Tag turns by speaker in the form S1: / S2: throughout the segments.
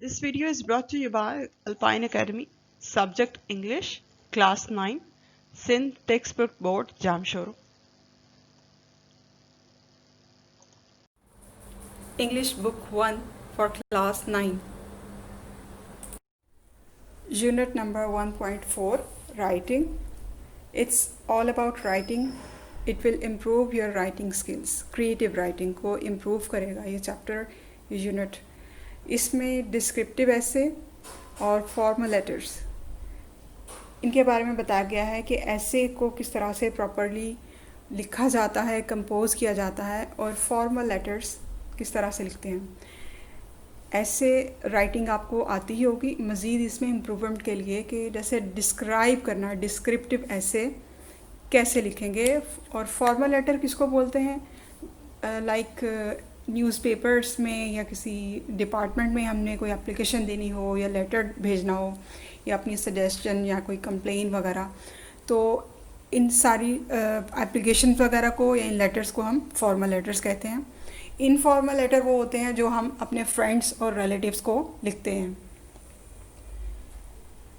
S1: This video is brought to you by Alpine Academy, subject English, class 9, Sindh Textbook Board, Jamshoro.
S2: English Book 1 for Class 9. Unit number 1.4, Writing. It's all about writing. It will improve your writing skills. Creative writing को improve करेगा ये chapter, ये unit. इसमें descriptive essay और formal letters इनके बारे में बताया गया है कि essay को किस तरह से properly लिखा जाता है, compose किया जाता है और formal letters किस तरह से लिखते हैं. ऐसे राइटिंग आपको आती ही होगी. मज़ीद इसमें इम्प्रूवमेंट के लिए कि जैसे डिस्क्राइब करना, डिस्क्रिप्टिव ऐसे कैसे लिखेंगे. और फॉर्मल लेटर किसको बोलते हैं? लाइक न्यूज़पेपर्स में या किसी डिपार्टमेंट में हमने कोई एप्लीकेशन देनी हो या लेटर भेजना हो या अपनी सजेशन या कोई कंप्लेन वगैरह, तो इन सारी एप्लीकेशन वगैरह को या इन लेटर्स को हम फॉर्मल लेटर्स कहते हैं. इनफॉर्मल लेटर वो होते हैं जो हम अपने फ्रेंड्स और रिलेटिव्स को लिखते हैं.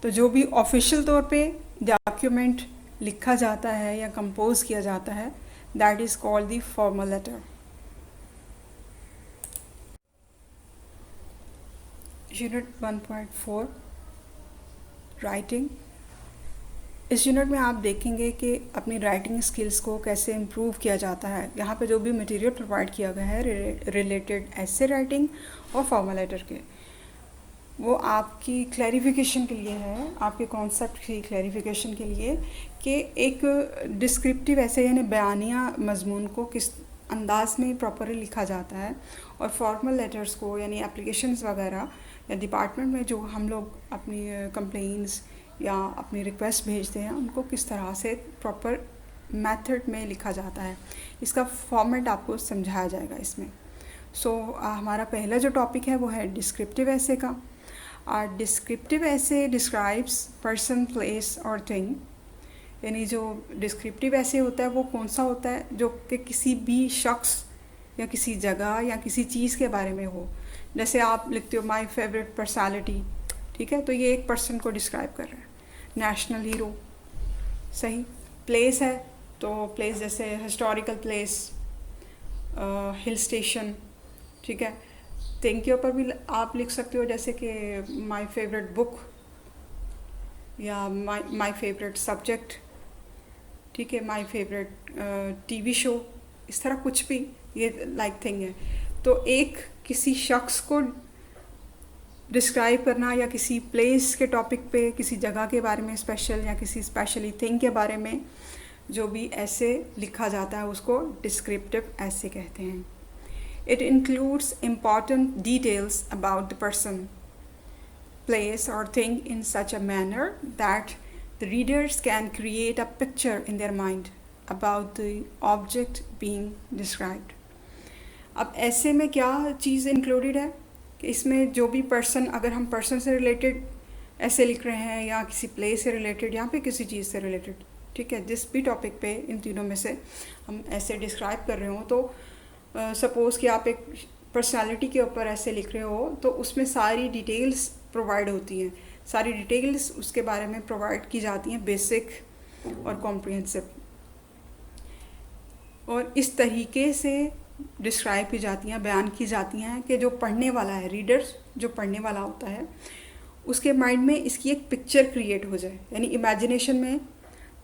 S2: तो जो भी ऑफिशियल तौर पे डॉक्यूमेंट लिखा जाता है या कंपोज किया जाता है, that is called the formal letter. Unit 1.4 writing. इस यूनिट में आप देखेंगे कि अपनी राइटिंग स्किल्स को कैसे इम्प्रूव किया जाता है. यहाँ पे जो भी मटेरियल प्रोवाइड किया गया है रिलेटेड ऐसे राइटिंग और फॉर्मल लेटर के, वो आपकी क्लैरिफिकेशन के लिए है, आपके कॉन्सेप्ट की क्लैरिफिकेशन के लिए कि एक डिस्क्रिप्टिव ऐसे यानी बयानिया मजमून को किस अंदाज में प्रॉपरली लिखा जाता है और फॉर्मल लेटर्स को यानी एप्लीकेशंस वगैरह या डिपार्टमेंट में जो हम लोग अपनी कंप्लेंट्स या अपनी रिक्वेस्ट भेजते हैं उनको किस तरह से प्रॉपर मेथड में लिखा जाता है. इसका फॉर्मेट आपको समझाया जाएगा इसमें. हमारा पहला जो टॉपिक है वो है डिस्क्रिप्टिव ऐसे का. डिस्क्रिप्टिव ऐसे describes person, place or thing. यानी जो डिस्क्रिप्टिव ऐसे होता है वो कौन सा होता है? जो कि किसी भी शख्स या किसी जगह या किसी चीज़ के बारे में हो. जैसे आप लिखते हो माई फेवरेट पर्सनैलिटी, ठीक है, तो ये एक पर्सन को डिस्क्राइब कर रहा है. नेशनल हीरो, सही. प्लेस है तो प्लेस जैसे हिस्टोरिकल प्लेस, हिल स्टेशन, ठीक है. थिंग के ऊपर भी आप लिख सकते हो जैसे कि माय फेवरेट बुक या माय फेवरेट सब्जेक्ट, ठीक है, माय फेवरेट टीवी शो, इस तरह कुछ भी ये लाइक थिंग है. तो एक किसी शख्स को डिस्क्राइब करना या किसी प्लेस के टॉपिक पे, किसी जगह के बारे में स्पेशल या किसी स्पेशली थिंग के बारे में जो भी ऐसे लिखा जाता है उसको डिस्क्रिप्टिव ऐसे कहते हैं. It includes important details about the person, place or thing in such a manner that the readers can create a picture in their mind about the object being described. अब ऐसे में क्या चीज़ इंक्लूडेड है कि इसमें जो भी पर्सन, अगर हम पर्सन से रिलेटेड ऐसे लिख रहे हैं या किसी प्लेस से रिलेटेड या फिर किसी चीज़ से रिलेटेड, ठीक है, जिस भी टॉपिक पे इन तीनों में से हम ऐसे डिस्क्राइब कर रहे हो, तो सपोज़ कि आप एक पर्सनालिटी के ऊपर ऐसे लिख रहे हो तो उसमें सारी डिटेल्स प्रोवाइड होती हैं. सारी डिटेल्स उसके बारे में प्रोवाइड की जाती हैं, बेसिक और कॉम्प्रिहेंसिव, और इस तरीके से डिस्क्राइब की जाती हैं, बयान की जाती हैं कि जो पढ़ने वाला है, रीडर्स जो पढ़ने वाला होता है, उसके माइंड में इसकी एक पिक्चर क्रिएट हो जाए. यानी इमेजिनेशन में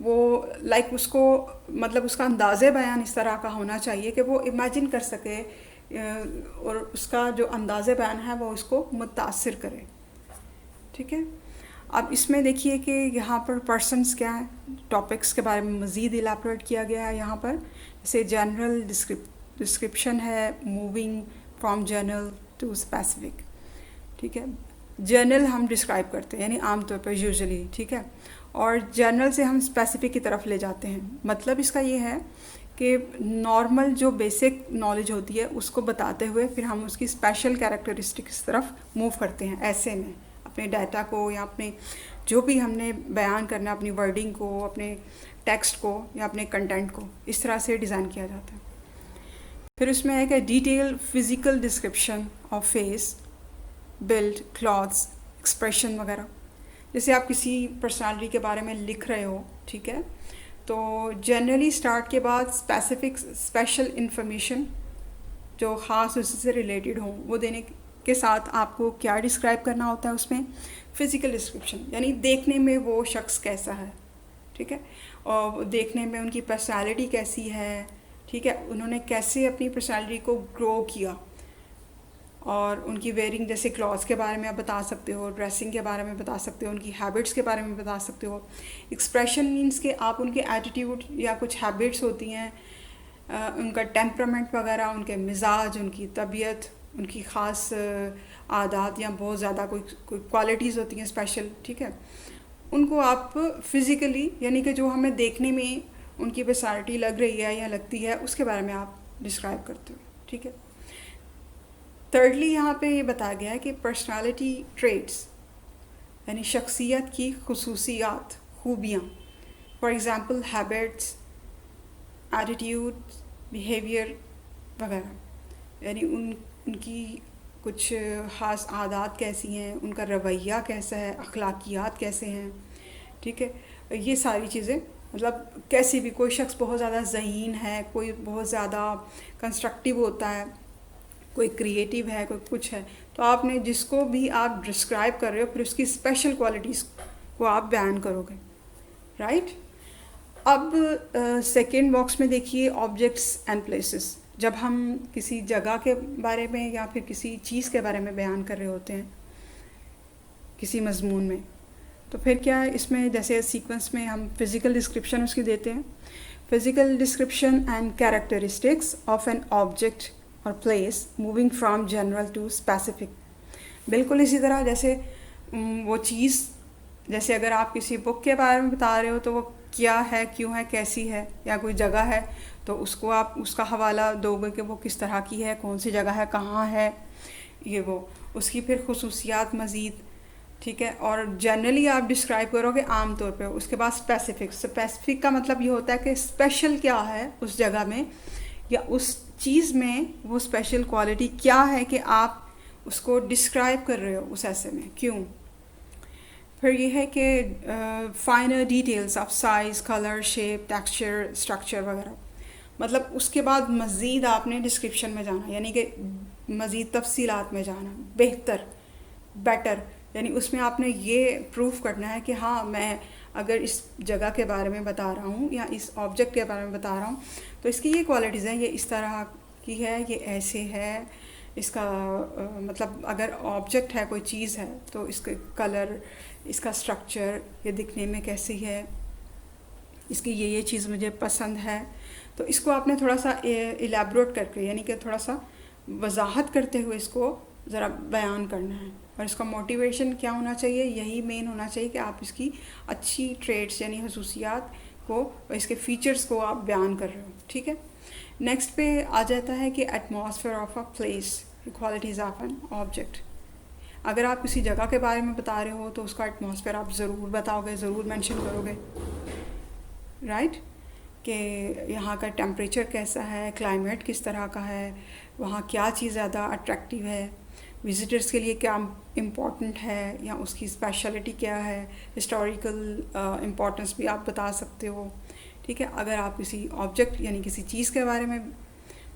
S2: वो लाइक उसको मतलब उसका अंदाज़े बयान इस तरह का होना चाहिए कि वो इमेजिन कर सके और उसका जो अंदाज़े बयान है वो उसको मुतासिर करे, ठीक है. अब इसमें देखिए कि यहाँ पर पर्सन्स क्या है, टॉपिक्स के बारे में मज़ीद इलाबोरेट किया गया है. यहाँ पर जैसे जनरल डिस्क्रिप्शन है, moving from general to specific, ठीक है. जनरल हम डिस्क्राइब करते हैं यानी आमतौर पर यूजुअली, ठीक है, और जनरल से हम स्पेसिफिक की तरफ ले जाते हैं. मतलब इसका ये है कि नॉर्मल जो बेसिक नॉलेज होती है उसको बताते हुए फिर हम उसकी स्पेशल कैरेक्टरिस्टिक्स तरफ मूव करते हैं. ऐसे में अपने डाटा को या अपने जो भी हमने बयान करना, अपनी वर्डिंग को, अपने टेक्स्ट को या अपने कंटेंट को इस तरह से डिज़ाइन किया जाता है. फिर उसमें है कि detail physical description of face, build, clothes, expression वगैरह। जैसे आप किसी पर्सनालिटी के बारे में लिख रहे हो, ठीक है, तो जनरली स्टार्ट के बाद स्पेसिफिक स्पेशल इंफॉर्मेशन जो ख़ास उससे रिलेटेड हो वो देने के साथ आपको क्या डिस्क्राइब करना होता है उसमें, फिज़िकल डिस्क्रिप्शन, यानी देखने में वो शख्स कैसा है, ठीक है, और देखने में उनकी पर्सनालिटी कैसी है, ठीक है, उन्होंने कैसे अपनी पर्सनालिटी को ग्रो किया, और उनकी वेयरिंग, जैसे क्लॉथ्स के बारे में आप बता सकते हो, ड्रेसिंग के बारे में बता सकते हो, उनकी हैबिट्स के बारे में बता सकते हो। एक्सप्रेशन मीन्स कि आप उनके एटीट्यूड या कुछ हैबिट्स होती हैं, उनका टेम्परामेंट वगैरह, उनके मिजाज, उनकी तबीयत, उनकी ख़ास आदत या बहुत ज़्यादा कोई क्वालिटीज़ होती हैं स्पेशल, ठीक है, उनको आप फिज़िकली यानी कि जो हमें देखने में उनकी पर्सनालिटी लग रही है या लगती है उसके बारे में आप डिस्क्राइब करते हो, ठीक है। थर्डली यहाँ पे ये बताया गया है कि पर्सनालिटी ट्रेट्स यानी शख्सियत की खसूसियात, खूबियाँ, for example habits, attitude, behaviour वगैरह, यानी उनकी कुछ ख़ास आदत कैसी हैं, उनका रवैया कैसा है, अखलाकियात कैसे हैं, ठीक है, ये सारी चीज़ें, मतलब कैसे भी कोई शख्स बहुत ज़्यादा ज़हीन है, कोई बहुत ज़्यादा कंस्ट्रक्टिव होता है, कोई क्रिएटिव है, कोई कुछ है, तो आपने जिसको भी आप डिस्क्राइब कर रहे हो फिर उसकी स्पेशल क्वालिटीज़ को आप बयान करोगे, राइट। अब सेकेंड बॉक्स में देखिए ऑब्जेक्ट्स एंड प्लेसेस। जब हम किसी जगह के बारे में या फिर किसी चीज़ के बारे में बयान कर रहे होते हैं किसी मजमून में, तो फिर क्या है इसमें, जैसे सीक्वेंस में हम फिज़िकल डिस्क्रिप्शन उसकी देते हैं, physical description and characteristics of an object or place moving from general to specific. बिल्कुल इसी तरह जैसे वो चीज़, जैसे अगर आप किसी बुक के बारे में बता रहे हो तो वो क्या है, क्यों है, कैसी है, या कोई जगह है तो उसको आप उसका हवाला दोगे कि वो किस तरह की है, कौन सी जगह है, कहाँ है, ये वो उसकी फिर खसूसियात मज़ीद, ठीक है, और जनरली आप डिस्क्राइब करोगे आम तौर पे। उसके बाद स्पेसिफिक का मतलब ये होता है कि स्पेशल क्या है उस जगह में या उस चीज़ में, वो स्पेशल क्वालिटी क्या है कि आप उसको डिस्क्राइब कर रहे हो उस ऐसे में, क्यों। फिर ये है कि फाइनर details of size, colour, shape, texture, structure वगैरह, मतलब उसके बाद मज़ीद आपने डिस्क्रिप्शन में जाना, यानी कि मज़ीद तफसीलात में जाना, बेटर, यानी उसमें आपने ये प्रूफ करना है कि हाँ मैं अगर इस जगह के बारे में बता रहा हूँ या इस ऑब्जेक्ट के बारे में बता रहा हूँ तो इसकी ये क्वालिटीज़ हैं, ये इस तरह की है, ये ऐसे है, इसका मतलब अगर ऑब्जेक्ट है, कोई चीज़ है तो इसके कलर, इसका स्ट्रक्चर, ये दिखने में कैसी है, इसकी ये चीज़ मुझे पसंद है, तो इसको आपने थोड़ा सा इलेबोरेट करके यानी कि थोड़ा सा वजाहत करते हुए इसको ज़रा बयान करना है। और इसका मोटिवेशन क्या होना चाहिए, यही मेन होना चाहिए कि आप इसकी अच्छी ट्रेड्स यानी खसूसियात को और इसके फ़ीचर्स को आप बयान कर रहे हो, ठीक है। नेक्स्ट पे आ जाता है कि atmosphere of a place, qualities of an object. अगर आप किसी जगह के बारे में बता रहे हो तो उसका एटमॉस्फेयर आप ज़रूर बताओगे, ज़रूर मेंशन करोगे, राइट, कि यहाँ का टेम्परेचर कैसा है, क्लाइमेट किस तरह का है, वहाँ क्या चीज़ ज़्यादा अट्रैक्टिव है, विज़िटर्स के लिए क्या इम्पोर्टेंट है या उसकी स्पेशलिटी क्या है, हिस्टोरिकल इम्पोर्टेंस भी आप बता सकते हो, ठीक है। अगर आप किसी ऑब्जेक्ट यानी किसी चीज़ के बारे में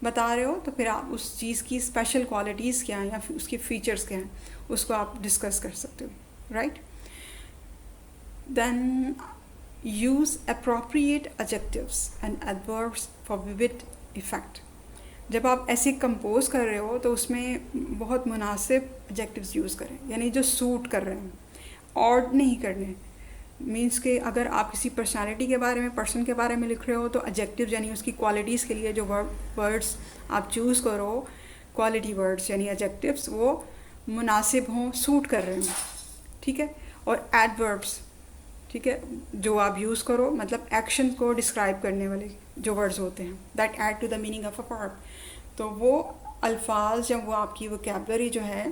S2: बता रहे हो तो फिर आप उस चीज़ की स्पेशल क्वालिटीज़ क्या हैं या फिर उसके फीचर्स क्या हैं उसको आप डिस्कस कर सकते हो, right. Then use appropriate adjectives and adverbs for vivid effect. जब आप ऐसे कंपोज कर रहे हो तो उसमें बहुत मुनासिब एडजेक्टिव्स यूज़ करें, यानी जो सूट कर रहे हैं, ऑड नहीं करने। मीन्स कि अगर आप किसी पर्सनालिटी के बारे में, पर्सन के बारे में लिख रहे हो तो एडजेक्टिव यानी उसकी क्वालिटीज़ के लिए जो वर्ड्स आप चूज़ करो, क्वालिटी वर्ड्स यानी एडजेक्टिव्स, वो मुनासिब हों, सूट कर रहे हों, ठीक है। और एडवर्ब्स, ठीक है, जो आप यूज़ करो मतलब एक्शन को डिस्क्राइब करने वाले जो वर्ड्स होते हैं, that add to the meaning of a verb, तो वो अल्फाज या वो आपकी वोकैबुलरी जो है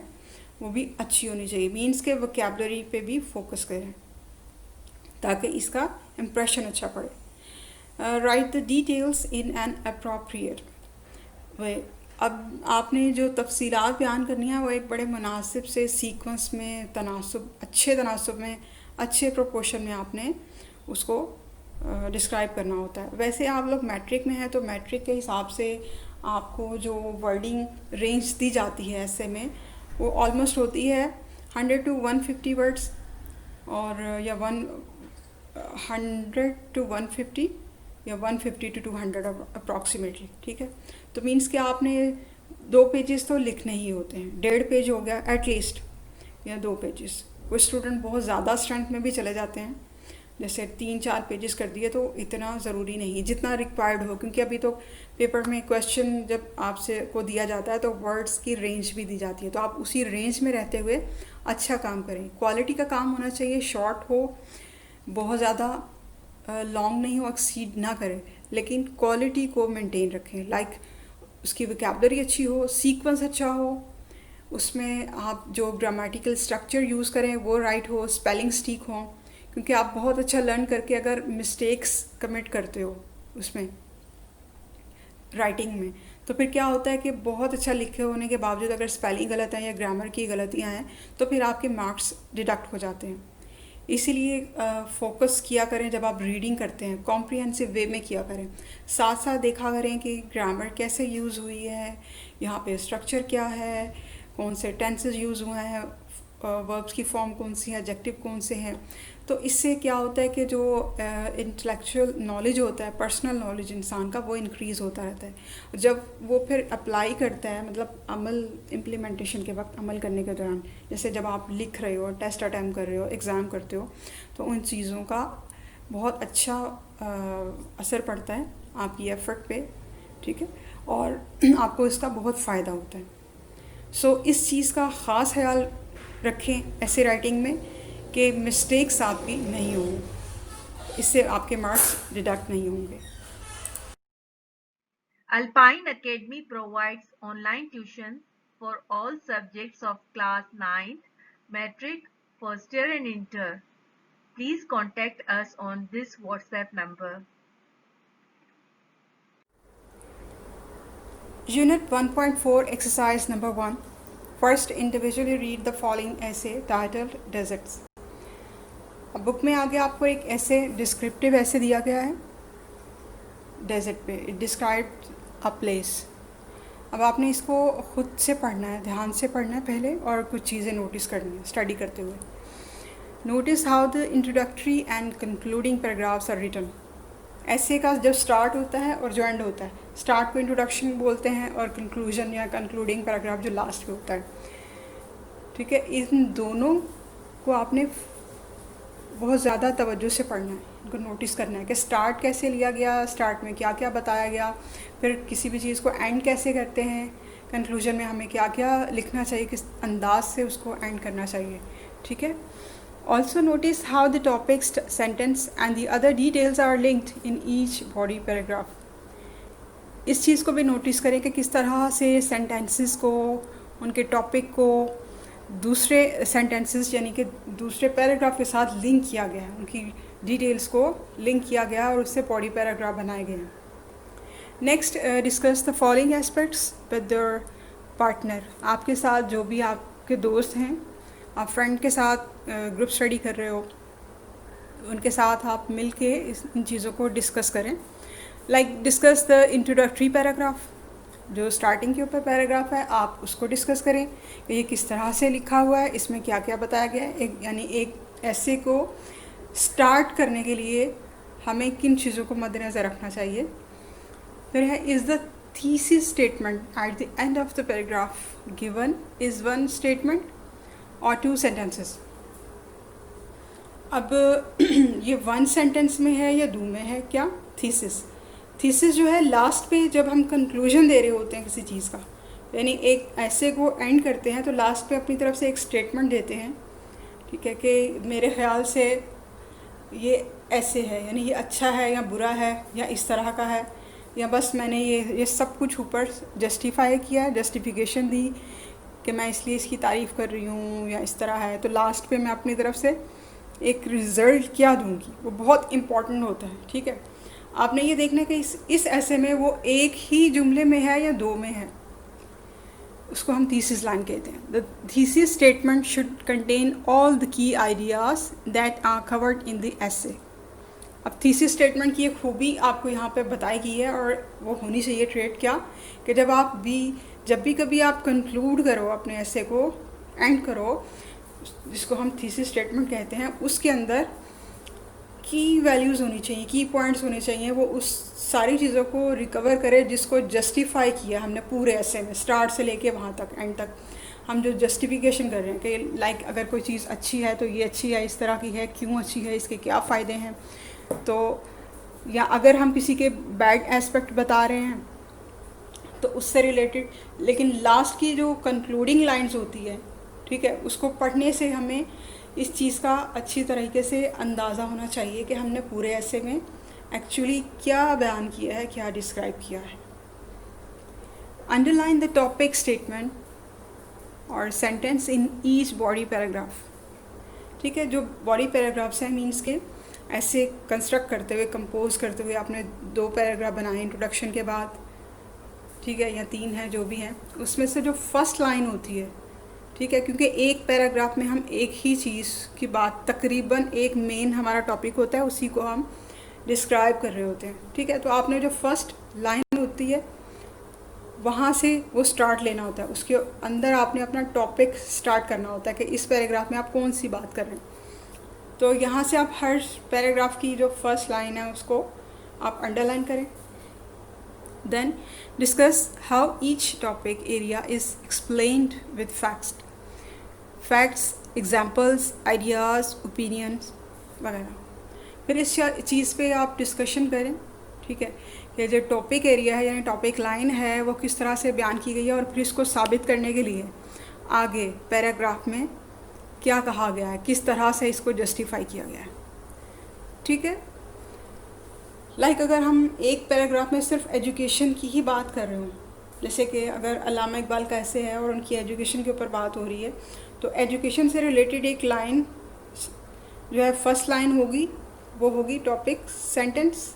S2: वो भी अच्छी होनी चाहिए। मीन्स के वोकैबुलरी पे भी फोकस करें ताकि इसका इम्प्रेशन अच्छा पड़े। Right the details in an appropriate way, अब आपने जो तफसीलात बयान करनी है वो एक बड़े मुनासिब से सीक्वेंस में, तनासुब में, अच्छे प्रोपोर्शन में आपने उसको डिस्क्राइब करना होता है। वैसे आप लोग मैट्रिक में हैं तो मैट्रिक के हिसाब से आपको जो वर्डिंग रेंज दी जाती है ऐसे में वो ऑलमोस्ट होती है 100 to 150 वर्ड्स, और या 100 to 150 या 150 to 200 अप्रॉक्सीमेटली, ठीक है। तो मीन्स कि आपने 2 पेजेस तो लिखने ही होते हैं, 1.5 पेज हो गया एटलीस्ट, या 2 पेजेस। कुछ स्टूडेंट बहुत ज़्यादा स्ट्रेंथ में भी चले जाते हैं, जैसे 3-4 पेजेस कर दिए, तो इतना ज़रूरी नहीं है जितना रिक्वायर्ड हो, क्योंकि अभी तो पेपर में क्वेश्चन जब आपसे को दिया जाता है तो वर्ड्स की रेंज भी दी जाती है, तो आप उसी रेंज में रहते हुए अच्छा काम करें। क्वालिटी का काम होना चाहिए, शॉर्ट हो, बहुत ज़्यादा लॉन्ग नहीं हो, एक्सीड ना करें, लेकिन क्वालिटी को मेंटेन रखें। लाइक उसकी वोकैबुलरी अच्छी हो, सीक्वेंस अच्छा हो, उसमें आप जो ग्रामेटिकल स्ट्रक्चर यूज़ करें वो राइट हो, स्पेलिंग्स ठीक हों, क्योंकि आप बहुत अच्छा लर्न करके अगर मिस्टेक्स कमिट करते हो उसमें राइटिंग में, तो फिर क्या होता है कि बहुत अच्छा लिखे होने के बावजूद अगर स्पेलिंग गलत है या ग्रामर की गलतियां हैं तो फिर आपके मार्क्स डिडक्ट हो जाते हैं। इसीलिए फोकस किया करें जब आप रीडिंग करते हैं, कॉम्प्रिहेंसिव वे में किया करें, साथ साथ देखा करें कि ग्रामर कैसे यूज़ हुई है, यहाँ पे स्ट्रक्चर क्या है, कौन से टेंसेस यूज़ हुए हैं, वर्ब्स की फॉर्म कौन सी है, एडजेक्टिव कौन से हैं। तो इससे क्या होता है कि जो इंटेलेक्चुअल नॉलेज होता है, पर्सनल नॉलेज इंसान का, वो इंक्रीज़ होता रहता है। जब वो फिर अप्लाई करता है, मतलब अमल, इम्प्लीमेंटेशन के वक्त, अमल करने के दौरान, जैसे जब आप लिख रहे हो, टेस्ट अटैम्प्ट कर रहे हो, एग्ज़ाम करते हो, तो उन चीज़ों का बहुत अच्छा असर पड़ता है आपकी एफ़र्ट पे, ठीक है, और आपको इसका बहुत फ़ायदा होता है। सो इस चीज़ का ख़ास ख्याल रखें ऐसे राइटिंग में कि मिस्टेक्स आपकी नहीं हों, इससे आपके मार्क्स डिडक्ट नहीं होंगे।
S3: Alpine Academy provides online tuition for all subjects of class 9th, metric, first year and inter. Please contact us on this WhatsApp number.
S2: Unit 1.4 exercise number 1. First, individually read the following essay titled Deserts. अब book में आगे आपको एक ऐसे descriptive ऐसे दिया गया है डेजर्ट पे, इट डिस्क्राइब अ प्लेस। अब आपने इसको खुद से पढ़ना है, ध्यान से पढ़ना है पहले, और कुछ चीज़ें नोटिस करनी है स्टडी करते हुए। Notice how the introductory and concluding paragraphs are written. ऐसे का जब स्टार्ट होता है और जो एंड होता है, स्टार्ट को इंट्रोडक्शन बोलते हैं और कंक्लूजन या कंक्लूडिंग पैराग्राफ जो लास्ट पे होता है, ठीक है। इन दोनों को आपने बहुत ज़्यादा तवज्जो से पढ़ना है, इनको नोटिस करना है कि स्टार्ट कैसे लिया गया, स्टार्ट में क्या क्या बताया गया, फिर किसी भी चीज़ को एंड कैसे करते हैं, कंक्लूजन में हमें क्या क्या लिखना चाहिए, किस अंदाज से उसको एंड करना चाहिए, ठीक है। Also notice how the topic, sentence and the other details are linked in each body paragraph. इस चीज़ को भी नोटिस करें कि किस तरह से सेंटेंसेस को, उनके टॉपिक को दूसरे सेंटेंसेस यानी कि दूसरे पैराग्राफ के साथ लिंक किया गया है, उनकी डिटेल्स को लिंक किया गया और उससे बॉडी पैराग्राफ बनाए गए हैं। Next, discuss the following aspects with your partner. आपके साथ जो भी आपके दोस्त हैं, आप फ्रेंड के साथ ग्रुप स्टडी कर रहे हो, उनके साथ आप मिल के इन चीज़ों को डिस्कस करें। Like discuss the introductory paragraph, जो स्टार्टिंग के ऊपर पैराग्राफ है, आप उसको डिस्कस करें कि ये किस तरह से लिखा हुआ है, इसमें क्या क्या बताया गया है। यानी एक ऐसे को स्टार्ट करने के लिए हमें किन चीज़ों को मद्देनज़र रखना चाहिए। फिर है, is the thesis statement at the end of the paragraph given is one statement और 2 सेंटेंसेस। अब ये 1 सेंटेंस में है या 2 में है, क्या थीसिस जो है लास्ट पे जब हम कंक्लूजन दे रहे होते हैं किसी चीज़ का, यानी एक ऐसे को एंड करते हैं तो लास्ट पे अपनी तरफ से एक स्टेटमेंट देते हैं, ठीक है, कि मेरे ख्याल से ये ऐसे है, यानी ये अच्छा है या बुरा है या इस तरह का है, या बस मैंने ये सब कुछ ऊपर जस्टिफाई किया, जस्टिफिकेशन दी कि मैं इसलिए इसकी तारीफ़ कर रही हूँ या इस तरह है। तो लास्ट पे मैं अपनी तरफ से एक रिज़ल्ट क्या दूँगी, वो बहुत इम्पॉर्टेंट होता है, ठीक है। आपने ये देखना है कि इस ऐसे में वो एक ही जुमले में है या 2 में है, उसको हम थीसिस लाइन कहते हैं. The thesis statement should contain all the key ideas that are covered in the essay. अब थीसिस स्टेटमेंट की एक खूबी आपको यहाँ पे बताई गई है और वो होनी चाहिए ट्रेड क्या कि जब भी कभी आप कंक्लूड करो अपने ऐसे को एंड करो, जिसको हम थीसिस स्टेटमेंट कहते हैं, उसके अंदर की वैल्यूज़ होनी चाहिए, की पॉइंट्स होने चाहिए, वो उस सारी चीज़ों को रिकवर करे जिसको जस्टिफाई किया हमने पूरे ऐसे में, स्टार्ट से लेके वहाँ तक एंड तक. हम जो जस्टिफिकेशन कर रहे हैं कि लाइक अगर कोई चीज़ अच्छी है तो ये अच्छी है, इस तरह की है, क्यों अच्छी है, इसके क्या फ़ायदे हैं. तो या अगर हम किसी के बैड एस्पेक्ट बता रहे हैं तो उससे रिलेटेड, लेकिन लास्ट की जो कंक्लूडिंग लाइंस होती है, ठीक है, उसको पढ़ने से हमें इस चीज़ का अच्छी तरीके से अंदाज़ा होना चाहिए कि हमने पूरे ऐसे में एक्चुअली क्या बयान किया है, क्या डिस्क्राइब किया है. अंडरलाइन द टॉपिक स्टेटमेंट और sentence in each body paragraph. ठीक है, जो बॉडी पैराग्राफ्स हैं मीन्स के ऐसे कंस्ट्रक्ट करते हुए, कंपोज करते हुए आपने 2 पैराग्राफ बनाए इंट्रोडक्शन के बाद, ठीक है, या 3 है जो भी हैं, उसमें से जो फर्स्ट लाइन होती है, ठीक है, क्योंकि एक पैराग्राफ में हम एक ही चीज़ की बात, तकरीबन एक मेन हमारा टॉपिक होता है, उसी को हम डिस्क्राइब कर रहे होते हैं. ठीक है, तो आपने जो फर्स्ट लाइन होती है वहाँ से वो स्टार्ट लेना होता है, उसके अंदर आपने अपना टॉपिक स्टार्ट करना होता है कि इस पैराग्राफ में आप कौन सी बात कर रहे हैं. तो यहाँ से आप हर पैराग्राफ की जो फर्स्ट लाइन है उसको आप अंडरलाइन करें. Then discuss how each topic area is explained with facts, examples, ideas, opinions वगैरह. फिर इस चीज़ पे आप डिस्कशन करें. ठीक है, ये जो टॉपिक एरिया है यानी टॉपिक लाइन है वो किस तरह से बयान की गई है और फिर इसको साबित करने के लिए आगे पैराग्राफ में क्या कहा गया है, किस तरह से इसको जस्टिफाई किया गया है. ठीक है, लाइक अगर हम एक पैराग्राफ में सिर्फ एजुकेशन की ही बात कर रहे हो, जैसे कि अगर अल्लामा इकबाल कैसे है और उनकी एजुकेशन के ऊपर बात हो रही है, तो एजुकेशन से रिलेटेड एक लाइन जो है फर्स्ट लाइन होगी, वो होगी टॉपिक सेंटेंस.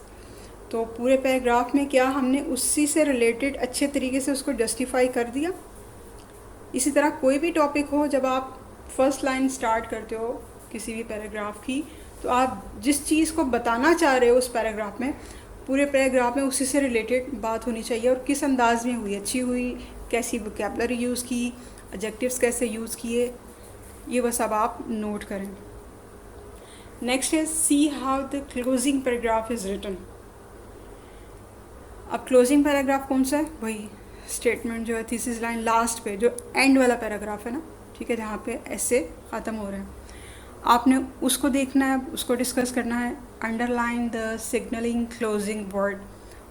S2: तो पूरे पैराग्राफ में क्या हमने उसी से रिलेटेड अच्छे तरीके से उसको जस्टिफाई कर दिया. इसी तरह कोई भी टॉपिक हो, जब आप फर्स्ट लाइन स्टार्ट करते हो किसी भी पैराग्राफ की, तो आप जिस चीज़ को बताना चाह रहे हो उस पैराग्राफ में, पूरे पैराग्राफ में उसी से रिलेटेड बात होनी चाहिए और किस अंदाज में हुई, अच्छी हुई, कैसी वोकैबुलरी यूज़ की, एडजेक्टिव्स कैसे यूज़ किए, ये बस अब आप नोट करें. नेक्स्ट है see how the closing paragraph is written. अब क्लोजिंग पैराग्राफ कौन सा है, वही स्टेटमेंट जो है थीसिस लाइन लास्ट पे जो एंड वाला पैराग्राफ है ना, ठीक है, जहाँ पे ऐसे ख़त्म हो रहे हैं, आपने उसको देखना है, उसको डिस्कस करना है. Underline the signalling closing word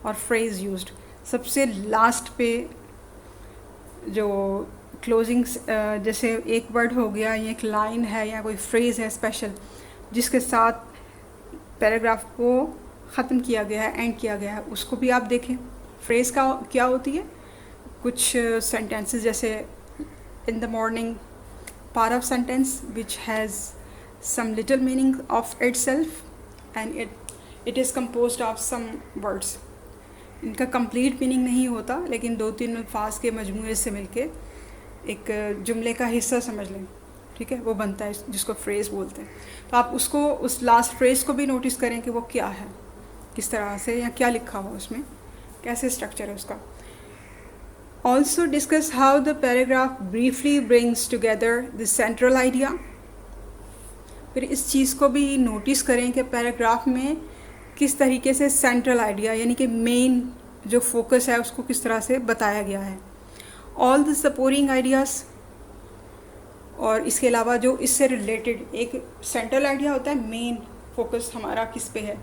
S2: or phrase used. सबसे लास्ट पे जो क्लोजिंग, जैसे एक वर्ड हो गया या एक लाइन है या कोई फ्रेज़ है स्पेशल जिसके साथ पैराग्राफ को ख़त्म किया गया है, एंड किया गया है, उसको भी आप देखें. फ्रेज़ का क्या होती है, कुछ सेंटेंसेस जैसे in the morning, part of sentence which has some little meaning of itself and it is composed of some words. इनका कंप्लीट मीनिंग नहीं होता, लेकिन 2-3 अल्फाज के मजमूए से मिलके एक जुमले का हिस्सा समझ लें. ठीक है, वो बनता है जिसको फ्रेज़ बोलते हैं. तो आप उसको, उस लास्ट फ्रेज़ को भी नोटिस करें कि वो क्या है, किस तरह से, या क्या लिखा हुआ उसमें, कैसे स्ट्रक्चर है उसका. Also discuss how the paragraph briefly brings together the central idea. फिर इस चीज़ को भी नोटिस करें कि पैराग्राफ में किस तरीके से सेंट्रल आइडिया यानी कि मेन जो फोकस है उसको किस तरह से बताया गया है. ऑल द सपोर्टिंग आइडियाज़, और इसके अलावा जो इससे रिलेटेड एक सेंट्रल आइडिया होता है, मेन फोकस हमारा किस पे है,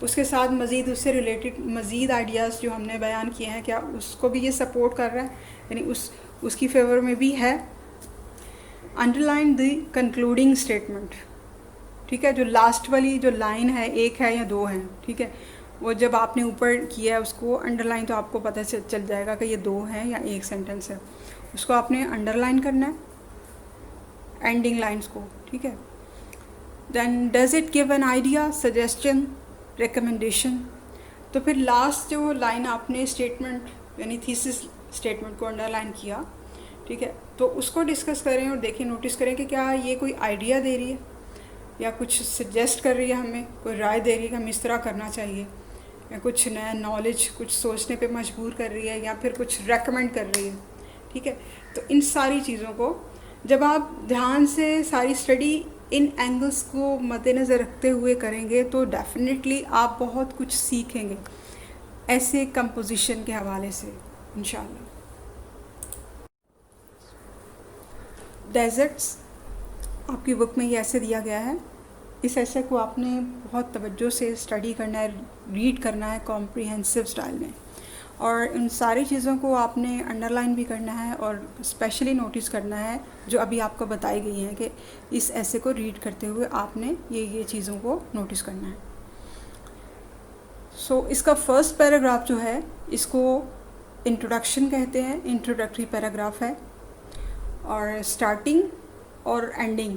S2: उसके साथ मज़ीद उससे रिलेटेड मज़ीद आइडियाज़ जो हमने बयान किए हैं, क्या उसको भी ये सपोर्ट कर रहा है, यानी उसकी फेवर में भी है. Underline the concluding statement. ठीक है, जो लास्ट वाली जो लाइन है, एक है या 2 हैं, ठीक है, वो जब आपने ऊपर किया है उसको अंडरलाइन, तो आपको पता चल जाएगा कि ये 2 हैं या एक सेंटेंस है. उसको आपने अंडरलाइन करना है, एंडिंग लाइन्स को. ठीक है. Then does it give an idea, suggestion, recommendation. तो फिर लास्ट जो लाइन आपने स्टेटमेंट यानी थीसिस स्टेटमेंट को अंडरलाइन किया, ठीक है, तो उसको डिस्कस करें और देखें, नोटिस करें कि क्या ये कोई आइडिया दे रही है या कुछ सजेस्ट कर रही है, हमें कोई राय दे रही है कि हमें इस तरह करना चाहिए, या कुछ नया नॉलेज कुछ सोचने पे मजबूर कर रही है, या फिर कुछ रेकमेंड कर रही है। ठीक है, तो इन सारी चीज़ों को जब आप ध्यान से सारी स्टडी इन एंगल्स को मद्देनज़र रखते हुए करेंगे तो डेफिनेटली आप बहुत कुछ सीखेंगे ऐसे कंपोजिशन के हवाले से इंशाल्लाह। डेजर्ट्स आपकी बुक में ये ऐसे दिया गया है। इस ऐसे को आपने बहुत तवज्जो से स्टडी करना है, रीड करना है कॉम्प्रिहेंसिव स्टाइल में, और इन सारी चीज़ों को आपने अंडरलाइन भी करना है और स्पेशली नोटिस करना है जो अभी आपको बताई गई हैं कि इस ऐसे को रीड करते हुए आपने ये चीज़ों को नोटिस करना है। सो इसका फर्स्ट पैराग्राफ जो है इसको इंट्रोडक्शन कहते हैं, इंट्रोडक्टरी पैराग्राफ है, और स्टार्टिंग और एंडिंग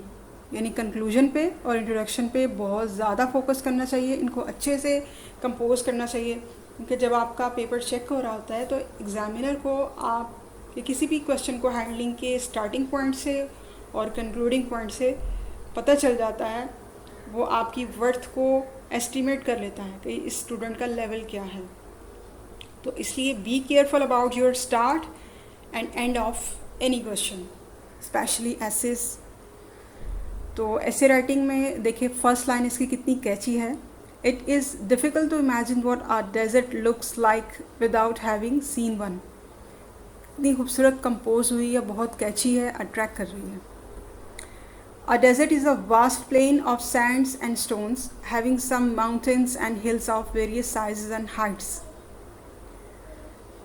S2: यानी कंक्लूजन पे और इंट्रोडक्शन पे बहुत ज़्यादा फोकस करना चाहिए, इनको अच्छे से कंपोज करना चाहिए, क्योंकि जब आपका पेपर चेक हो रहा होता है तो एग्ज़ामिनर को आप किसी भी क्वेश्चन को हैंडलिंग के स्टार्टिंग पॉइंट से और कंक्लूडिंग पॉइंट से पता चल जाता है, वो आपकी वर्थ को एस्टिमेट कर लेता है कि इस स्टूडेंट का लेवल क्या है। तो इसलिए be careful about your start and end of any question, specially essays. तो ऐसे राइटिंग में देखिए फर्स्ट लाइन इसकी कितनी कैची है। It is difficult to imagine what a desert looks like without having seen one. इतनी खूबसूरत कंपोज हुई है, बहुत कैची है, अट्रैक्ट कर रही है। A desert is a vast plain of sands and stones, having some mountains and hills of various sizes and heights.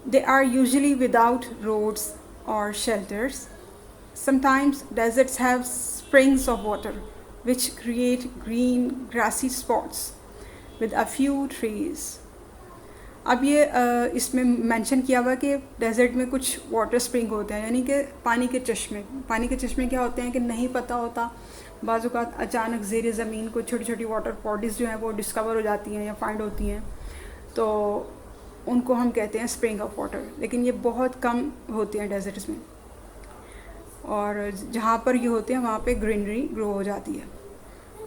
S2: They are usually without roads or shelters. Sometimes deserts have springs of water, which create green, grassy spots with a few trees. अब ये इसमें mention किया हुआ कि desert में कुछ water spring होते हैं, यानी कि पानी के चश्मे। पानी के चश्मे क्या होते हैं कि नहीं पता होता, बाज़ औक़ात अचानक ज़ेर ज़मीन को छोटी छोटी वाटर बॉडीज़ जो हैं वो डिस्कवर हो जाती हैं या फाइंड होती हैं, तो उनको हम कहते हैं स्प्रिंग ऑफ वाटर, लेकिन ये बहुत कम होते हैं डेजर्ट्स में, और जहाँ पर ये होते हैं वहाँ पे ग्रीनरी ग्रो हो जाती है।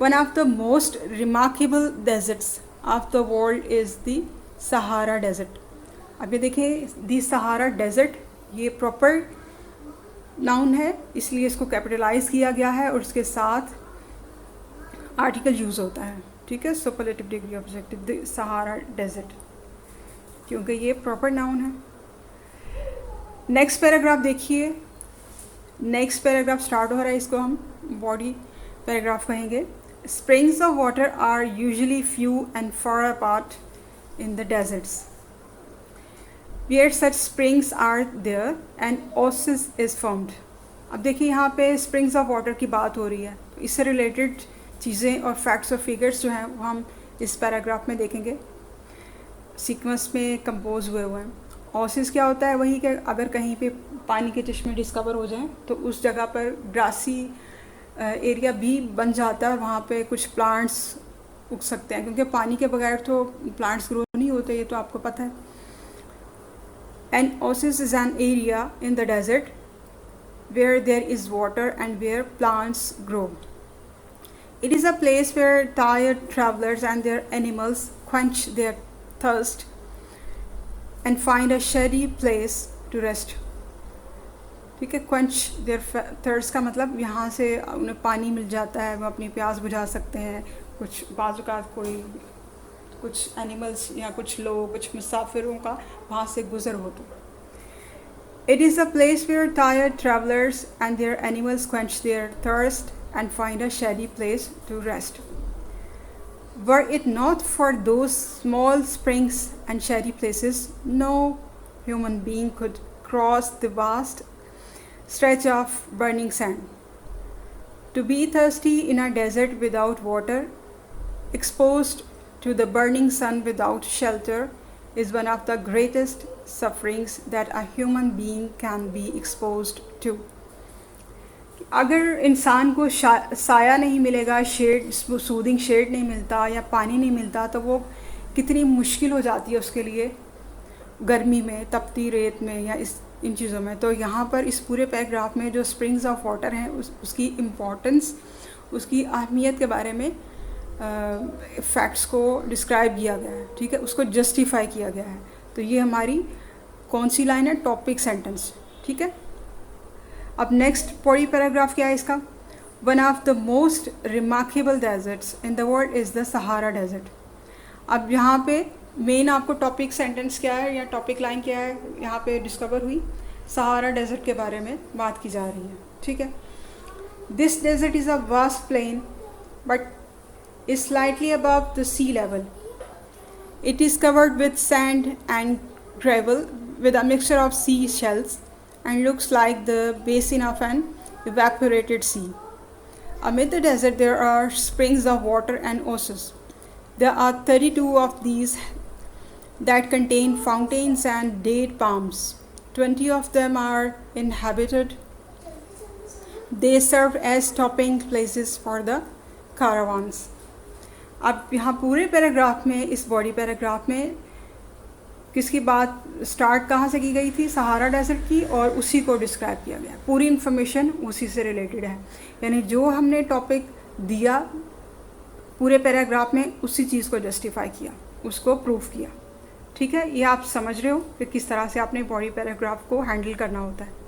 S2: One of the most remarkable deserts of the world is the Sahara desert. अब ये देखें, दी सहारा डेजर्ट ये प्रॉपर नाउन है, इसलिए इसको कैपिटलाइज किया गया है और इसके साथ आर्टिकल यूज़ होता है। ठीक है, superlative degree objective, the Sahara desert, क्योंकि ये प्रॉपर नाउन है। नेक्स्ट पैराग्राफ देखिए, नेक्स्ट पैराग्राफ स्टार्ट हो रहा है, इसको हम बॉडी पैराग्राफ कहेंगे। Springs of water are usually few and far apart in the deserts. Where such springs are there, an oasis is formed. अब देखिए यहाँ पे springs of water की बात हो रही है, तो इससे रिलेटेड चीज़ें और फैक्ट्स और फिगर्स जो हैं वो हम इस पैराग्राफ में देखेंगे, सीक्वेंस में कंपोज हुए हैं। ओसिस क्या होता है, वही कि अगर कहीं पे पानी के चश्मे डिस्कवर हो जाएं तो उस जगह पर ग्रासी एरिया भी बन जाता है, वहाँ पे कुछ प्लांट्स उग सकते हैं, क्योंकि पानी के बगैर तो प्लांट्स ग्रो नहीं होते, ये तो आपको पता है। An oasis is an area in the desert where there is water and where plants grow. It is a place where tired travellers and their animals quench their thirst and find a shady place to rest. ठीक है, quench their thirst का मतलब यहाँ से उन्हें पानी मिल जाता है, वो अपनी प्यास बुझा सकते हैं। कुछ बाज़ औक़ात कोई कुछ एनिमल्स या कुछ लोग, कुछ मुसाफिरों का वहाँ से गुज़र हो तो। It is a place where tired travellers and their animals quench their thirst and find a shady place to rest. Were it not for those small springs and shady places, no human being could cross the vast stretch of burning sand. To be thirsty in a desert without water, exposed to the burning sun without shelter, is one of the greatest sufferings that a human being can be exposed to. अगर इंसान को साया नहीं मिलेगा, shade, soothing shade नहीं मिलता या पानी नहीं मिलता, तो वो कितनी मुश्किल हो जाती है उसके लिए गर्मी में, तपती रेत में या इस इन चीज़ों में। तो यहाँ पर इस पूरे पैराग्राफ में जो स्प्रिंग्स ऑफ वाटर हैं उसकी इम्पोर्टेंस, उसकी अहमियत के बारे में फैक्ट्स को डिस्क्राइब किया गया है, ठीक है, उसको जस्टिफाई किया गया है। तो ये हमारी कौन सी लाइन है? टॉपिक सेंटेंस, ठीक है। अब नेक्स्ट बॉडी पैराग्राफ क्या है इसका? One of the most remarkable deserts in the world is the Sahara desert. अब यहाँ पे मेन आपको टॉपिक सेंटेंस क्या है या टॉपिक लाइन क्या है यहाँ पे डिस्कवर हुई? सहारा डेजर्ट के बारे में बात की जा रही है, ठीक है। This desert is a vast plain but is slightly above the sea level. It is covered with sand and gravel with a mixture of sea shells and looks like the basin of an evaporated sea. Amid the desert there are springs of water and oases. There are 32 of these that contain fountains and date palms. 20 of them are inhabited. They serve as stopping places for the caravans. अब यहाँ पूरे paragraph में, इस body paragraph में किसकी बात start कहाँ से की गई थी? सहारा डेजर्ट की, और उसी को डिस्क्राइब किया गया। पूरी इन्फॉर्मेशन उसी से रिलेटेड है, यानी जो हमने टॉपिक दिया पूरे पैराग्राफ में उसी चीज़ को जस्टिफाई किया, उसको प्रूफ किया, ठीक है। ये आप समझ रहे हो कि किस तरह से आपने बॉडी पैराग्राफ को हैंडल करना होता है।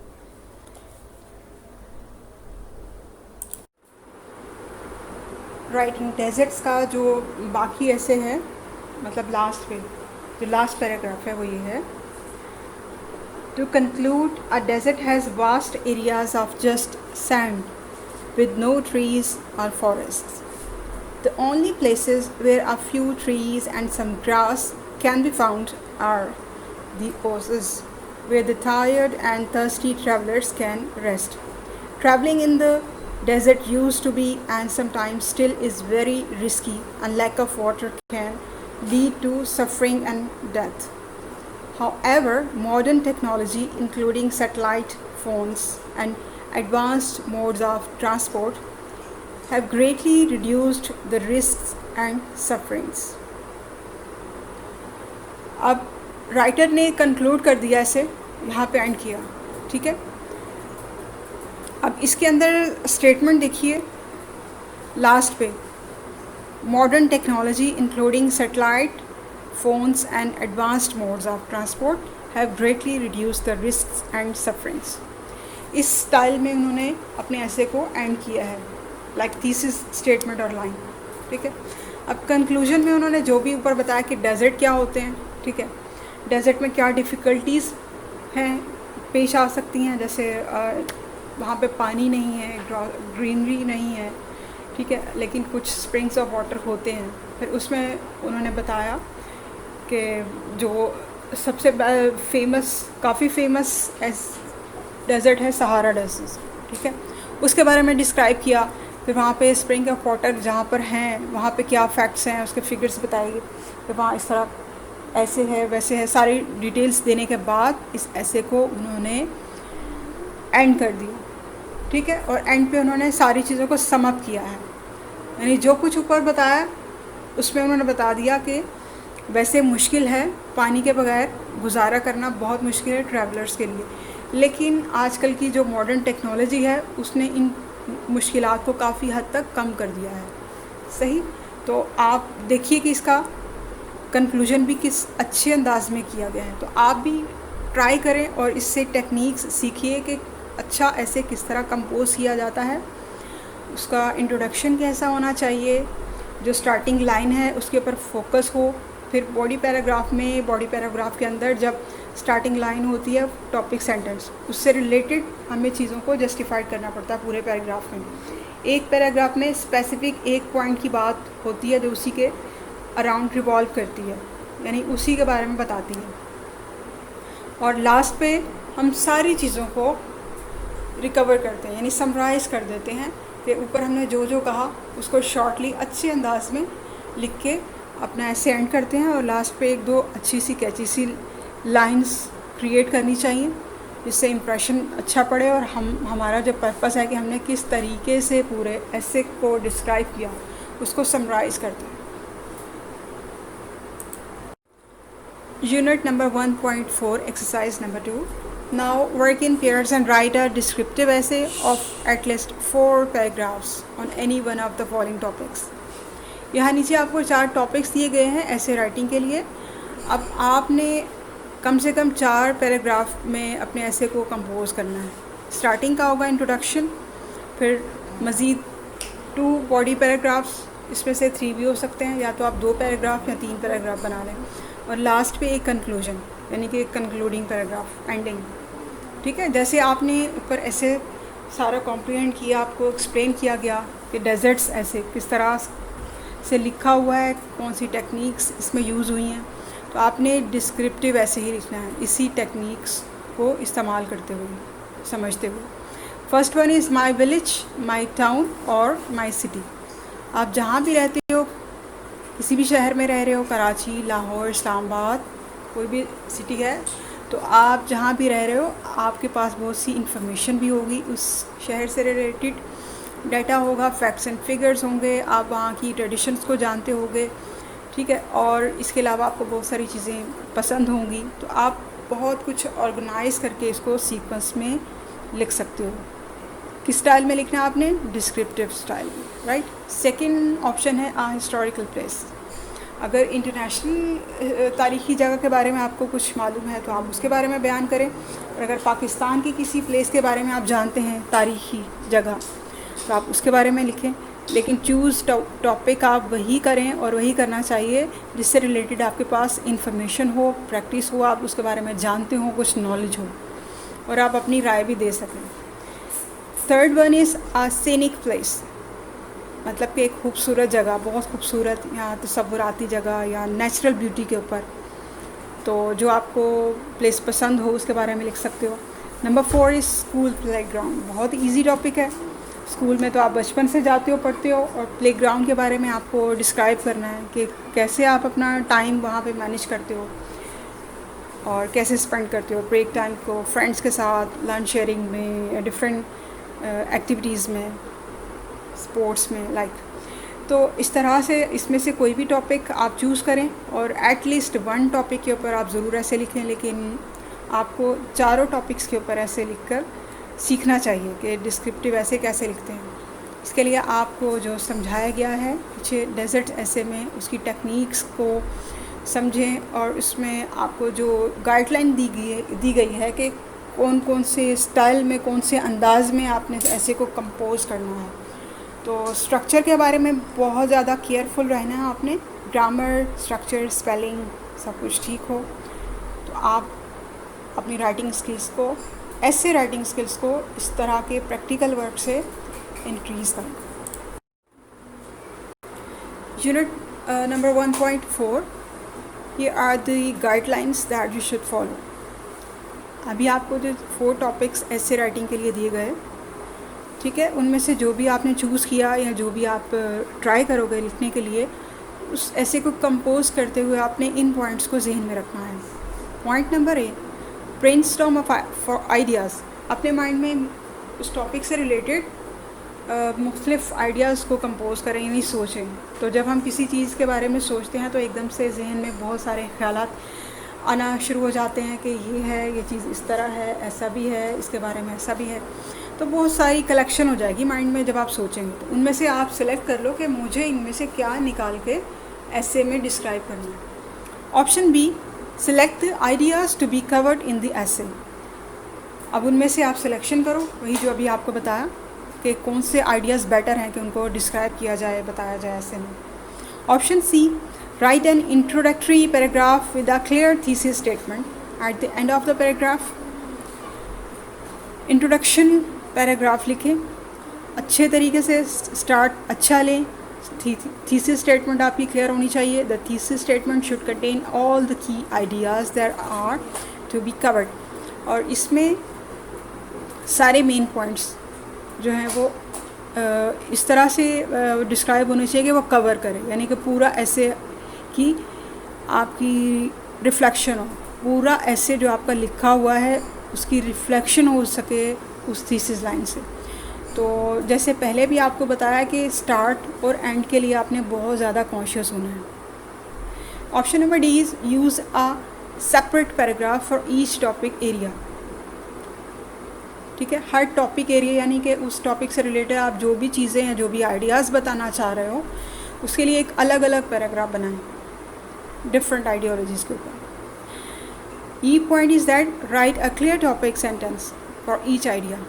S2: राइटिंग डेजर्ट्स का जो बाकी ऐसे है, मतलब लास्ट पे जो लास्ट पैराग्राफ है वो ये है। To conclude, a desert has vast areas of just sand with no trees or forests. The only places where a few trees and some grass can be found are the oases where the tired and thirsty travelers can rest. Traveling in the desert used to be and sometimes still is very risky, and lack of water can lead to suffering and death. However, modern technology including satellite phones and advanced modes of transport have greatly reduced the risks and sufferings. अब writer ने conclude कर दिया, इसे यहाँ पे and किया, ठीक है। अब इसके अंदर स्टेटमेंट देखिए लास्ट पे, modern technology including satellite phones and advanced modes of transport have greatly reduce the risks and sufferings. इस स्टाइल में उन्होंने अपने ऐसे को एंड किया है, लाइक थीसिस स्टेटमेंट और लाइन, ठीक है। अब कंक्लूजन में उन्होंने जो भी ऊपर बताया कि डेजर्ट क्या होते हैं, ठीक है, डेजर्ट में क्या डिफ़िकल्टीज़ हैं पेश आ सकती हैं, जैसे वहाँ पे पानी नहीं है, ग्रीनरी नहीं है, ठीक है, लेकिन कुछ स्प्रिंग्स ऑफ वाटर होते हैं। फिर उसमें उन्होंने बताया कि जो सबसे काफ़ी फेमस डेजर्ट है सहारा डेजर्ट, ठीक है, उसके बारे में डिस्क्राइब किया। फिर वहाँ पे स्प्रिंग ऑफ वाटर जहाँ पर हैं वहाँ पे क्या फैक्ट्स हैं, उसके फिगर्स बताएंगे। फिर वहाँ इस तरह ऐसे है वैसे है, सारी डिटेल्स देने के बाद इस ऐसे को उन्होंने एंड कर दिया, ठीक है। और एंड पे उन्होंने सारी चीज़ों को सम अप किया है, यानी जो कुछ ऊपर बताया उसमें उन्होंने बता दिया कि वैसे मुश्किल है, पानी के बगैर गुजारा करना बहुत मुश्किल है ट्रैवलर्स के लिए, लेकिन आजकल की जो मॉडर्न टेक्नोलॉजी है उसने इन मुश्किलात को काफ़ी हद तक कम कर दिया है, सही। तो आप देखिए कि इसका कंक्लूजन भी किस अच्छे अंदाज में किया गया है। तो आप भी ट्राई करें और इससे टेक्निक्स सीखिए कि अच्छा ऐसे किस तरह कंपोज किया जाता है, उसका इंट्रोडक्शन कैसा होना चाहिए, जो स्टार्टिंग लाइन है उसके ऊपर फोकस हो। फिर बॉडी पैराग्राफ के अंदर जब स्टार्टिंग लाइन होती है टॉपिक सेंटेंस, उससे रिलेटेड हमें चीज़ों को जस्टिफाई करना पड़ता है पूरे पैराग्राफ में। एक पैराग्राफ में स्पेसिफिक एक पॉइंट की बात होती है जो उसी के अराउंड रिवॉल्व करती है, यानी उसी के बारे में बताती है, और लास्ट पे हम सारी चीज़ों को रिकवर करते हैं, यानी समराइज़ कर देते हैं कि ऊपर हमने जो जो कहा उसको शॉर्टली अच्छे अंदाज में लिख के अपना ऐसे एंड करते हैं। और लास्ट पे एक दो अच्छी सी कैची सी लाइंस क्रिएट करनी चाहिए जिससे इम्प्रेशन अच्छा पड़े, और हमारा जो पर्पस है कि हमने किस तरीके से पूरे ऐसे को डिस्क्राइब किया उसको समराइज़ करते हैं। Unit number 1.4 exercise number 2, Now work in pairs and write a descriptive essay of at least 4 paragraphs on any one of the following topics. यहाँ नीचे आपको 4 टॉपिक्स दिए गए हैं ऐसे राइटिंग के लिए. अब आपने कम से कम 4 पैराग्राफ में अपने ऐसे को कंपोज करना है. स्टार्टिंग का होगा इंट्रोडक्शन, फिर मज़ीद 2 बॉडी पैराग्राफ्स, इसमें से 3 भी हो सकते हैं, या तो आप 2 पैराग्राफ या 3 पैराग्राफ बना लें, और लास्ट पे एक कंक्लूजन यानी कि एक कंक्लूडिंग पैराग्राफ, एंडिंग. ठीक है, जैसे आपने ऊपर ऐसे सारा कॉम्प्रीहेंड किया, आपको एक्सप्लेन किया गया कि डेजर्ट्स ऐसे किस तरह से लिखा हुआ है, कौन सी टेक्निक्स इसमें यूज़ हुई हैं, तो आपने डिस्क्रिप्टिव ऐसे ही लिखना है इसी टेक्निक्स को इस्तेमाल करते हुए, समझते हुए. First one is my village, my town और माई सिटी. आप जहाँ भी रहते हो, किसी भी शहर में रह रहे हो, कराची, लाहौर, इस्लामाबाद, कोई भी सिटी है, तो आप जहाँ भी रह रहे हो आपके पास बहुत सी इंफॉर्मेशन भी होगी, उस शहर से रिलेटेड डाटा होगा, फैक्ट्स एंड फिगर्स होंगे, आप वहाँ की ट्रेडिशंस को जानते होंगे. ठीक है, और इसके अलावा आपको बहुत सारी चीज़ें पसंद होंगी, तो आप बहुत कुछ ऑर्गेनाइज़ करके इसको सीक्वेंस में लिख सकते हो. किस स्टाइल में लिखना है आपने? डिस्क्रिप्टिव स्टाइल में, राइट. सेकंड ऑप्शन है आ हिस्टोरिकल प्लेस. अगर इंटरनेशनल तारीख़ी जगह के बारे में आपको कुछ मालूम है तो आप उसके बारे में बयान करें, और अगर पाकिस्तान की किसी प्लेस के बारे में आप जानते हैं तारीख़ी जगह, तो आप उसके बारे में लिखें. लेकिन चूज़ टॉपिक आप वही करें, और वही करना चाहिए जिससे रिलेटेड आपके पास इंफॉर्मेशन हो, प्रैक्टिस हो, आप उसके बारे में जानते हो, कुछ नॉलेज हो, और आप अपनी राय भी दे सकें. Third one is a scenic place, मतलब कि एक खूबसूरत जगह, बहुत खूबसूरत या तसव्वुराती जगह या नेचुरल ब्यूटी के ऊपर, तो जो आपको प्लेस पसंद हो उसके बारे में लिख सकते हो. Number 4 is school playground. बहुत ईजी टॉपिक है. स्कूल में तो आप बचपन से जाते हो, पढ़ते हो, और प्लेग्राउंड के बारे में आपको डिस्क्राइब करना है कि कैसे आप अपना टाइम वहाँ पे मैनेज करते हो और कैसे स्पेंड करते हो ब्रेक टाइम को फ्रेंड्स के साथ, लंच शेयरिंग में, या डिफरेंट एक्टिविटीज़ में, स्पोर्ट्स में, लाइक. तो इस तरह से इसमें से कोई भी टॉपिक आप चूज़ करें, और एटलीस्ट 1 टॉपिक के ऊपर आप ज़रूर ऐसे लिखें, लेकिन आपको चारों टॉपिक्स के ऊपर ऐसे लिखकर सीखना चाहिए कि डिस्क्रिप्टिव ऐसे कैसे लिखते हैं. इसके लिए आपको जो समझाया गया है पीछे डेजर्ट ऐसे में, उसकी टेक्निक्स को समझें, और उसमें आपको जो गाइडलाइन दी गई है कि कौन कौन से स्टाइल में, कौन से अंदाज़ में आपने ऐसे को कंपोज करना है. तो स्ट्रक्चर के बारे में बहुत ज़्यादा केयरफुल रहना है आपने. ग्रामर, स्ट्रक्चर, स्पेलिंग सब कुछ ठीक हो, तो आप अपनी राइटिंग स्किल्स को, ऐसे राइटिंग स्किल्स को इस तरह के प्रैक्टिकल वर्क से इंक्रीज़ करें. यूनिट नंबर 1.4, ये are the guidelines that you should follow. अभी आपको जो 4 टॉपिक्स ऐसे राइटिंग के लिए दिए गए, ठीक है, उनमें से जो भी आपने चूज़ किया या जो भी आप ट्राई करोगे लिखने के लिए, उस ऐसे को कंपोज करते हुए आपने इन पॉइंट्स को जहन में रखना है. Point number 1, brainstorm for ideas. अपने माइंड में उस टॉपिक से रिलेटेड मुख्तलिफ आइडियाज़ को कंपोज करें, यानी सोचें. तो जब हम किसी चीज़ के बारे में सोचते हैं तो एकदम से जहन में बहुत सारे ख्यालात आना शुरू हो जाते हैं कि ये है, ये चीज़ इस तरह है, ऐसा भी है, इसके बारे में ऐसा भी है. तो बहुत सारी कलेक्शन हो जाएगी माइंड में जब आप सोचेंगे. तो उनमें से आप सिलेक्ट कर लो कि मुझे इनमें से क्या निकाल के ऐसे में डिस्क्राइब करना है. Option B, select the ideas to be covered in the essay. अब उनमें से आप सिलेक्शन करो, वही जो अभी आपको बताया कि कौन से आइडियाज़ बेटर हैं कि उनको डिस्क्राइब किया जाए, बताया जाए ऐसे में. Option C, write an introductory paragraph with a clear thesis statement at the end of the paragraph. Introduction paragraph लिखें, अच्छे तरीके से स्टार्ट अच्छा लें. थीसिस स्टेटमेंट आपकी क्लियर होनी चाहिए. The thesis statement should contain all the key ideas that are to be covered. और इसमें सारे मेन पॉइंट्स जो हैं वो इस तरह से डिस्क्राइब होने चाहिए कि वो कवर करें, यानी कि पूरा ऐसे की आपकी रिफ्लेक्शन हो, पूरा ऐसे जो आपका लिखा हुआ है उसकी रिफ्लेक्शन हो सके उस थीसिस लाइन से. तो जैसे पहले भी आपको बताया कि स्टार्ट और एंड के लिए आपने बहुत ज़्यादा कॉन्शियस होना है. Option number D is use a separate paragraph for each topic area. ठीक है। हर टॉपिक एरिया यानी कि उस टॉपिक से रिलेटेड आप जो भी चीज़ें हैं, जो भी आइडियाज़ बताना चाह रहे हो, उसके लिए एक अलग अलग पैराग्राफ बनाएं डिफरेंट आइडियोलॉजीज़ के ऊपर। ई point is that right a clear topic sentence for each idea.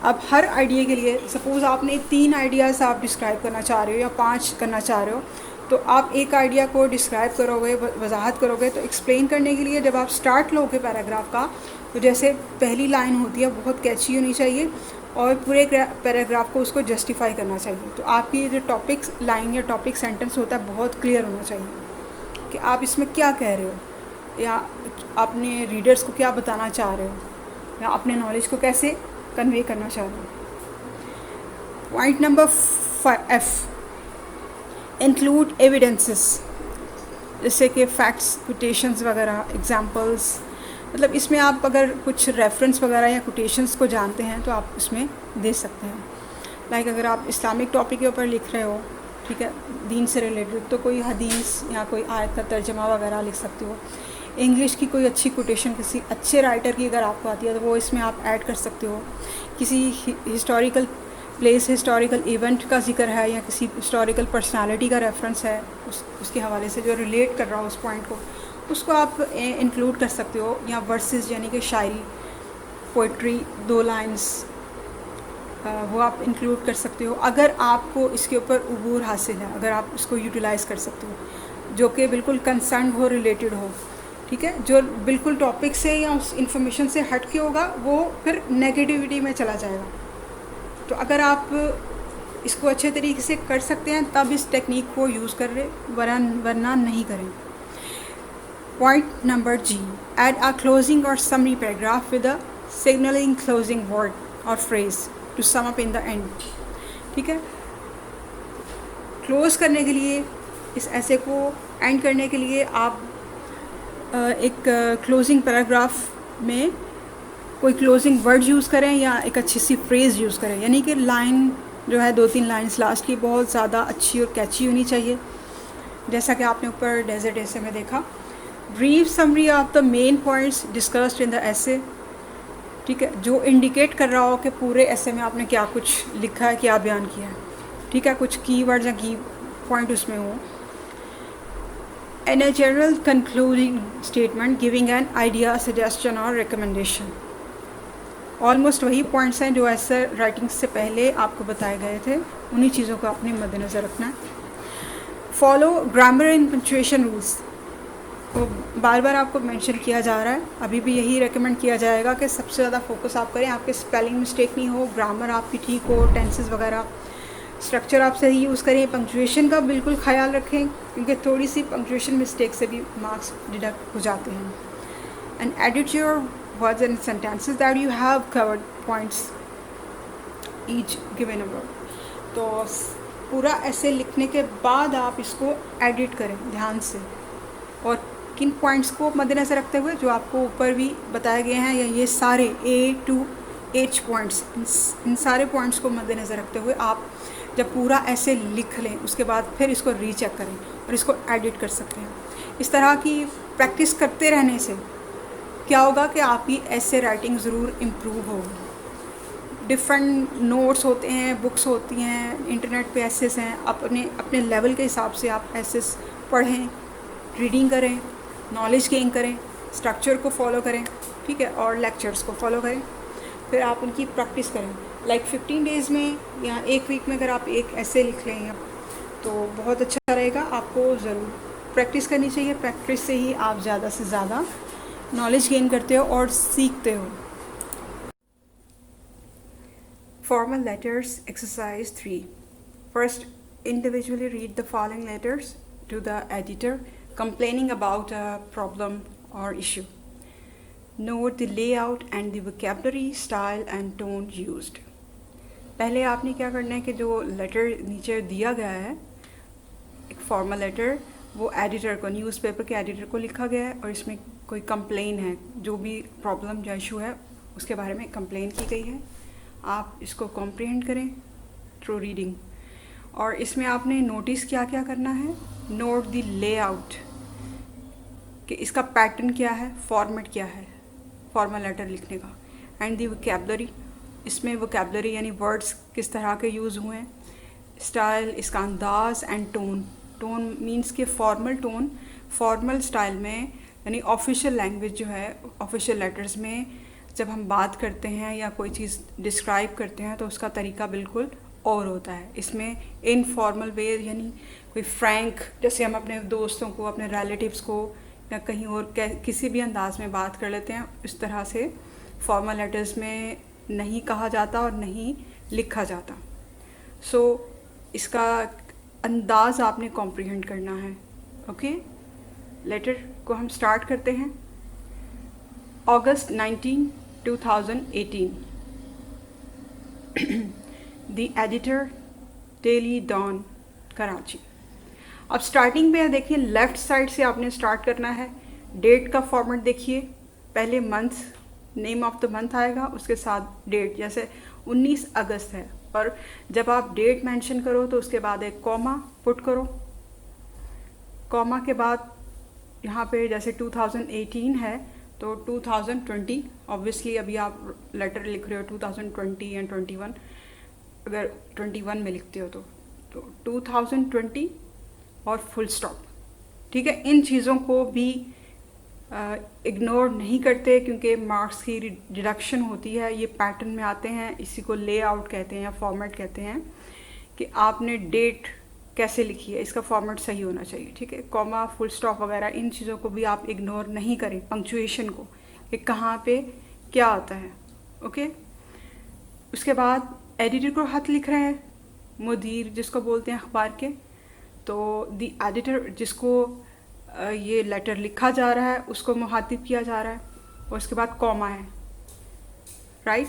S2: अब हर आइडिया के लिए सपोज़ आपने 3 आइडियाज़ आप डिस्क्राइब करना चाह रहे हो या 5 करना चाह रहे हो, तो आप एक आइडिया को डिस्क्राइब करोगे, वजाहत करोगे, तो एक्सप्लेन करने के लिए जब आप स्टार्ट लोगे पैराग्राफ का, तो जैसे पहली लाइन होती है बहुत कैची होनी चाहिए और पूरे पैराग्राफ को उसको जस्टिफाई करना चाहिए। तो आपकी जो टॉपिक लाइन या टॉपिक सेंटेंस होता है बहुत क्लियर होना चाहिए कि आप इसमें क्या कह रहे हो या अपने रीडर्स को क्या बताना चाह रहे हो या अपने नॉलेज को कैसे कन्वे करना चाह रहे हो। Point number F, include evidences, जैसे कि फैक्ट्स, कोटेशंस वगैरह, एग्जांपल्स। मतलब इसमें आप अगर कुछ रेफरेंस वगैरह या कोटेशंस को जानते हैं तो आप इसमें दे सकते हैं। लाइक अगर आप इस्लामिक टॉपिक के ऊपर लिख रहे हो, ठीक है, दीन से रिलेटेड, तो कोई हदीस या कोई आयत का तर्जमा वगैरह लिख सकते हो। इंग्लिश की कोई अच्छी कोटेशन किसी अच्छे राइटर की अगर आपको आती है तो वो इसमें आप ऐड कर सकते हो। किसी हिस्टोरिकल प्लेस, हिस्टोरिकल इवेंट का जिक्र है या किसी हिस्टोरिकल पर्सनालिटी का रेफरेंस है, उसके हवाले से जो रिलेट कर रहा हो उस पॉइंट को, उसको आप इंक्लूड कर सकते हो। या वर्सेस यानी कि शायरी, पोइट्री, 2 लाइन्स, वो आप इंक्लूड कर सकते हो अगर आपको इसके ऊपर उबूर हासिल है, अगर आप उसको यूटिलाइज़ कर सकते हो, जो कि बिल्कुल कंसर्न हो, रिलेटेड हो। ठीक है, जो बिल्कुल टॉपिक से या उस इंफॉर्मेशन से हट के होगा वो फिर नेगेटिविटी में चला जाएगा। तो अगर आप इसको अच्छे तरीके से कर सकते हैं तब इस टेक्निक को यूज़ कर रहे, वरना नहीं करें। Point number G, add a closing or summary paragraph with a signalling closing word or phrase to sum up in the end. ठीक है, क्लोज़ करने के लिए, इस ऐसे को एंड करने के लिए आप एक क्लोजिंग पैराग्राफ में कोई क्लोजिंग वर्ड यूज़ करें या एक अच्छी सी फ्रेज़ यूज़ करें। यानी कि लाइन जो है 2-3 लाइन्स लास्ट की बहुत ज़्यादा अच्छी और कैची होनी चाहिए, जैसा कि आपने ऊपर डेजर्ट एसे में देखा। Brief summary of the main points discussed in the essay. ठीक है, जो इंडिकेट कर रहा हो कि पूरे एसे में आपने क्या कुछ लिखा है, क्या बयान किया है। ठीक है, कुछ कीवर्ड्स या की पॉइंट उसमें हो। And a general concluding statement giving an idea, suggestion और रिकमेंडेशन। ऑलमोस्ट वही पॉइंट्स हैं जो ऐसे राइटिंग से पहले आपको बताए गए थे, उन्हीं चीज़ों को अपने मद्देनज़र रखना है। Follow grammar and punctuation rules, तो बार बार आपको मेंशन किया जा रहा है, अभी भी यही रेकमेंड किया जाएगा कि सबसे ज़्यादा फोकस आप करें, आपके स्पेलिंग मिस्टेक नहीं हो, ग्रामर आपकी ठीक हो, टेंसेस वगैरह, स्ट्रक्चर आप सही यूज़ करें, पंक्चुएशन का बिल्कुल ख्याल रखें क्योंकि थोड़ी सी पंक्चुएशन मिस्टेक से भी मार्क्स डिडक्ट हो जाते हैं। And edit your words and sentences that you have covered points each given a word। तो पूरा ऐसे लिखने के बाद आप इसको एडिट करें ध्यान से, और किन पॉइंट्स को मद्देनज़र रखते हुए जो आपको ऊपर भी बताए गए हैं, या ये सारे A to H पॉइंट्स, इन सारे पॉइंट्स को मद्देनज़र रखते हुए आप जब पूरा ऐसे लिख लें उसके बाद फिर इसको रीचेक करें और इसको एडिट कर सकते हैं। इस तरह की प्रैक्टिस करते रहने से क्या होगा कि आपकी ऐसे राइटिंग ज़रूर इम्प्रूव होगी। डिफरेंट नोट्स होते हैं, बुक्स होती हैं, इंटरनेट पे एसेस हैं, अपने लेवल के हिसाब से आप एसेस पढ़ें, रीडिंग करें, नॉलेज गेन करें, स्ट्रक्चर को फॉलो करें, ठीक है, और लेक्चर्स को फॉलो करें, फिर आप उनकी प्रैक्टिस करें। लाइक 15 डेज़ में या 1 वीक में अगर आप एक ऐसे लिख लें तो बहुत अच्छा रहेगा। आपको ज़रूर प्रैक्टिस करनी चाहिए, प्रैक्टिस से ही आप ज़्यादा से ज़्यादा नॉलेज गेन करते हो और सीखते हो। Formal letters exercise 3। First, individually read the following letters to the editor complaining about a problem or issue. Note the layout and the vocabulary, style and tone used. पहले आपने क्या करना है कि जो लेटर नीचे दिया गया है, एक फॉर्मल लेटर, वो एडिटर को, न्यूज़पेपर के एडिटर को लिखा गया है और इसमें कोई कंप्लेन है, जो भी प्रॉब्लम या इशू है उसके बारे में कंप्लेन की गई है। आप इसको कॉम्प्रिहेंड करें थ्रू रीडिंग। और इसमें आपने नोटिस क्या क्या करना है, नोट द लेआउट, कि इसका पैटर्न क्या है, फॉर्मेट क्या है फॉर्मल लेटर लिखने का, एंड द वोकैबुलरी, इसमें वोकेबलरी यानी वर्ड्स किस तरह के यूज़ हुए हैं, स्टाइल, इसका अंदाज़ एंड टोन। टोन मींस के फॉर्मल टोन, फॉर्मल स्टाइल में यानी ऑफिशियल लैंग्वेज जो है, ऑफिशियल लेटर्स में जब हम बात करते हैं या कोई चीज़ डिस्क्राइब करते हैं तो उसका तरीका बिल्कुल और होता है। इसमें इनफॉर्मल वे यानी कोई फ्रैंक, जैसे हम अपने दोस्तों को, अपने रिलेटिव्स को या कहीं और किसी भी अंदाज में बात कर लेते हैं, इस तरह से फॉर्मल लेटर्स में नहीं कहा जाता और नहीं लिखा जाता। सो इसका अंदाज़ आपने कॉम्प्रिहेंड करना है। ओके, लेटर को हम स्टार्ट करते हैं। August 19, 2018। The editor, Daily Dawn, Karachi. अब स्टार्टिंग पे देखिए, लेफ़्ट साइड से आपने स्टार्ट करना है। डेट का फॉर्मेट देखिए, पहले month, name of the month आएगा, उसके साथ डेट, जैसे 19 अगस्त है, और जब आप डेट मेंशन करो तो उसके बाद एक कॉमा पुट करो। कॉमा के बाद यहाँ पे जैसे 2018 है तो 2020, ऑब्वियसली अभी आप लेटर लिख रहे हो 2020 एंड 21, अगर 21 में लिखते हो तो 2020 और फुल स्टॉप। ठीक है, इन चीज़ों को भी इग्नोर नहीं करते क्योंकि मार्क्स की डिडक्शन होती है, ये पैटर्न में आते हैं, इसी को लेआउट कहते हैं या फॉर्मेट कहते हैं कि आपने डेट कैसे लिखी है, इसका फॉर्मेट सही होना चाहिए। ठीक है, कॉमा, फुल स्टॉप वगैरह इन चीज़ों को भी आप इग्नोर नहीं करें, पंक्चुएशन को, कि कहाँ पे क्या आता है। ओके, उसके बाद एडिटर को खत लिख रहे हैं, मुदीर जिसको बोलते हैं अखबार के, तो द एडिटर जिसको ये लेटर लिखा जा रहा है उसको मुखातिब किया जा रहा है, और उसके बाद कॉमा है, राइट।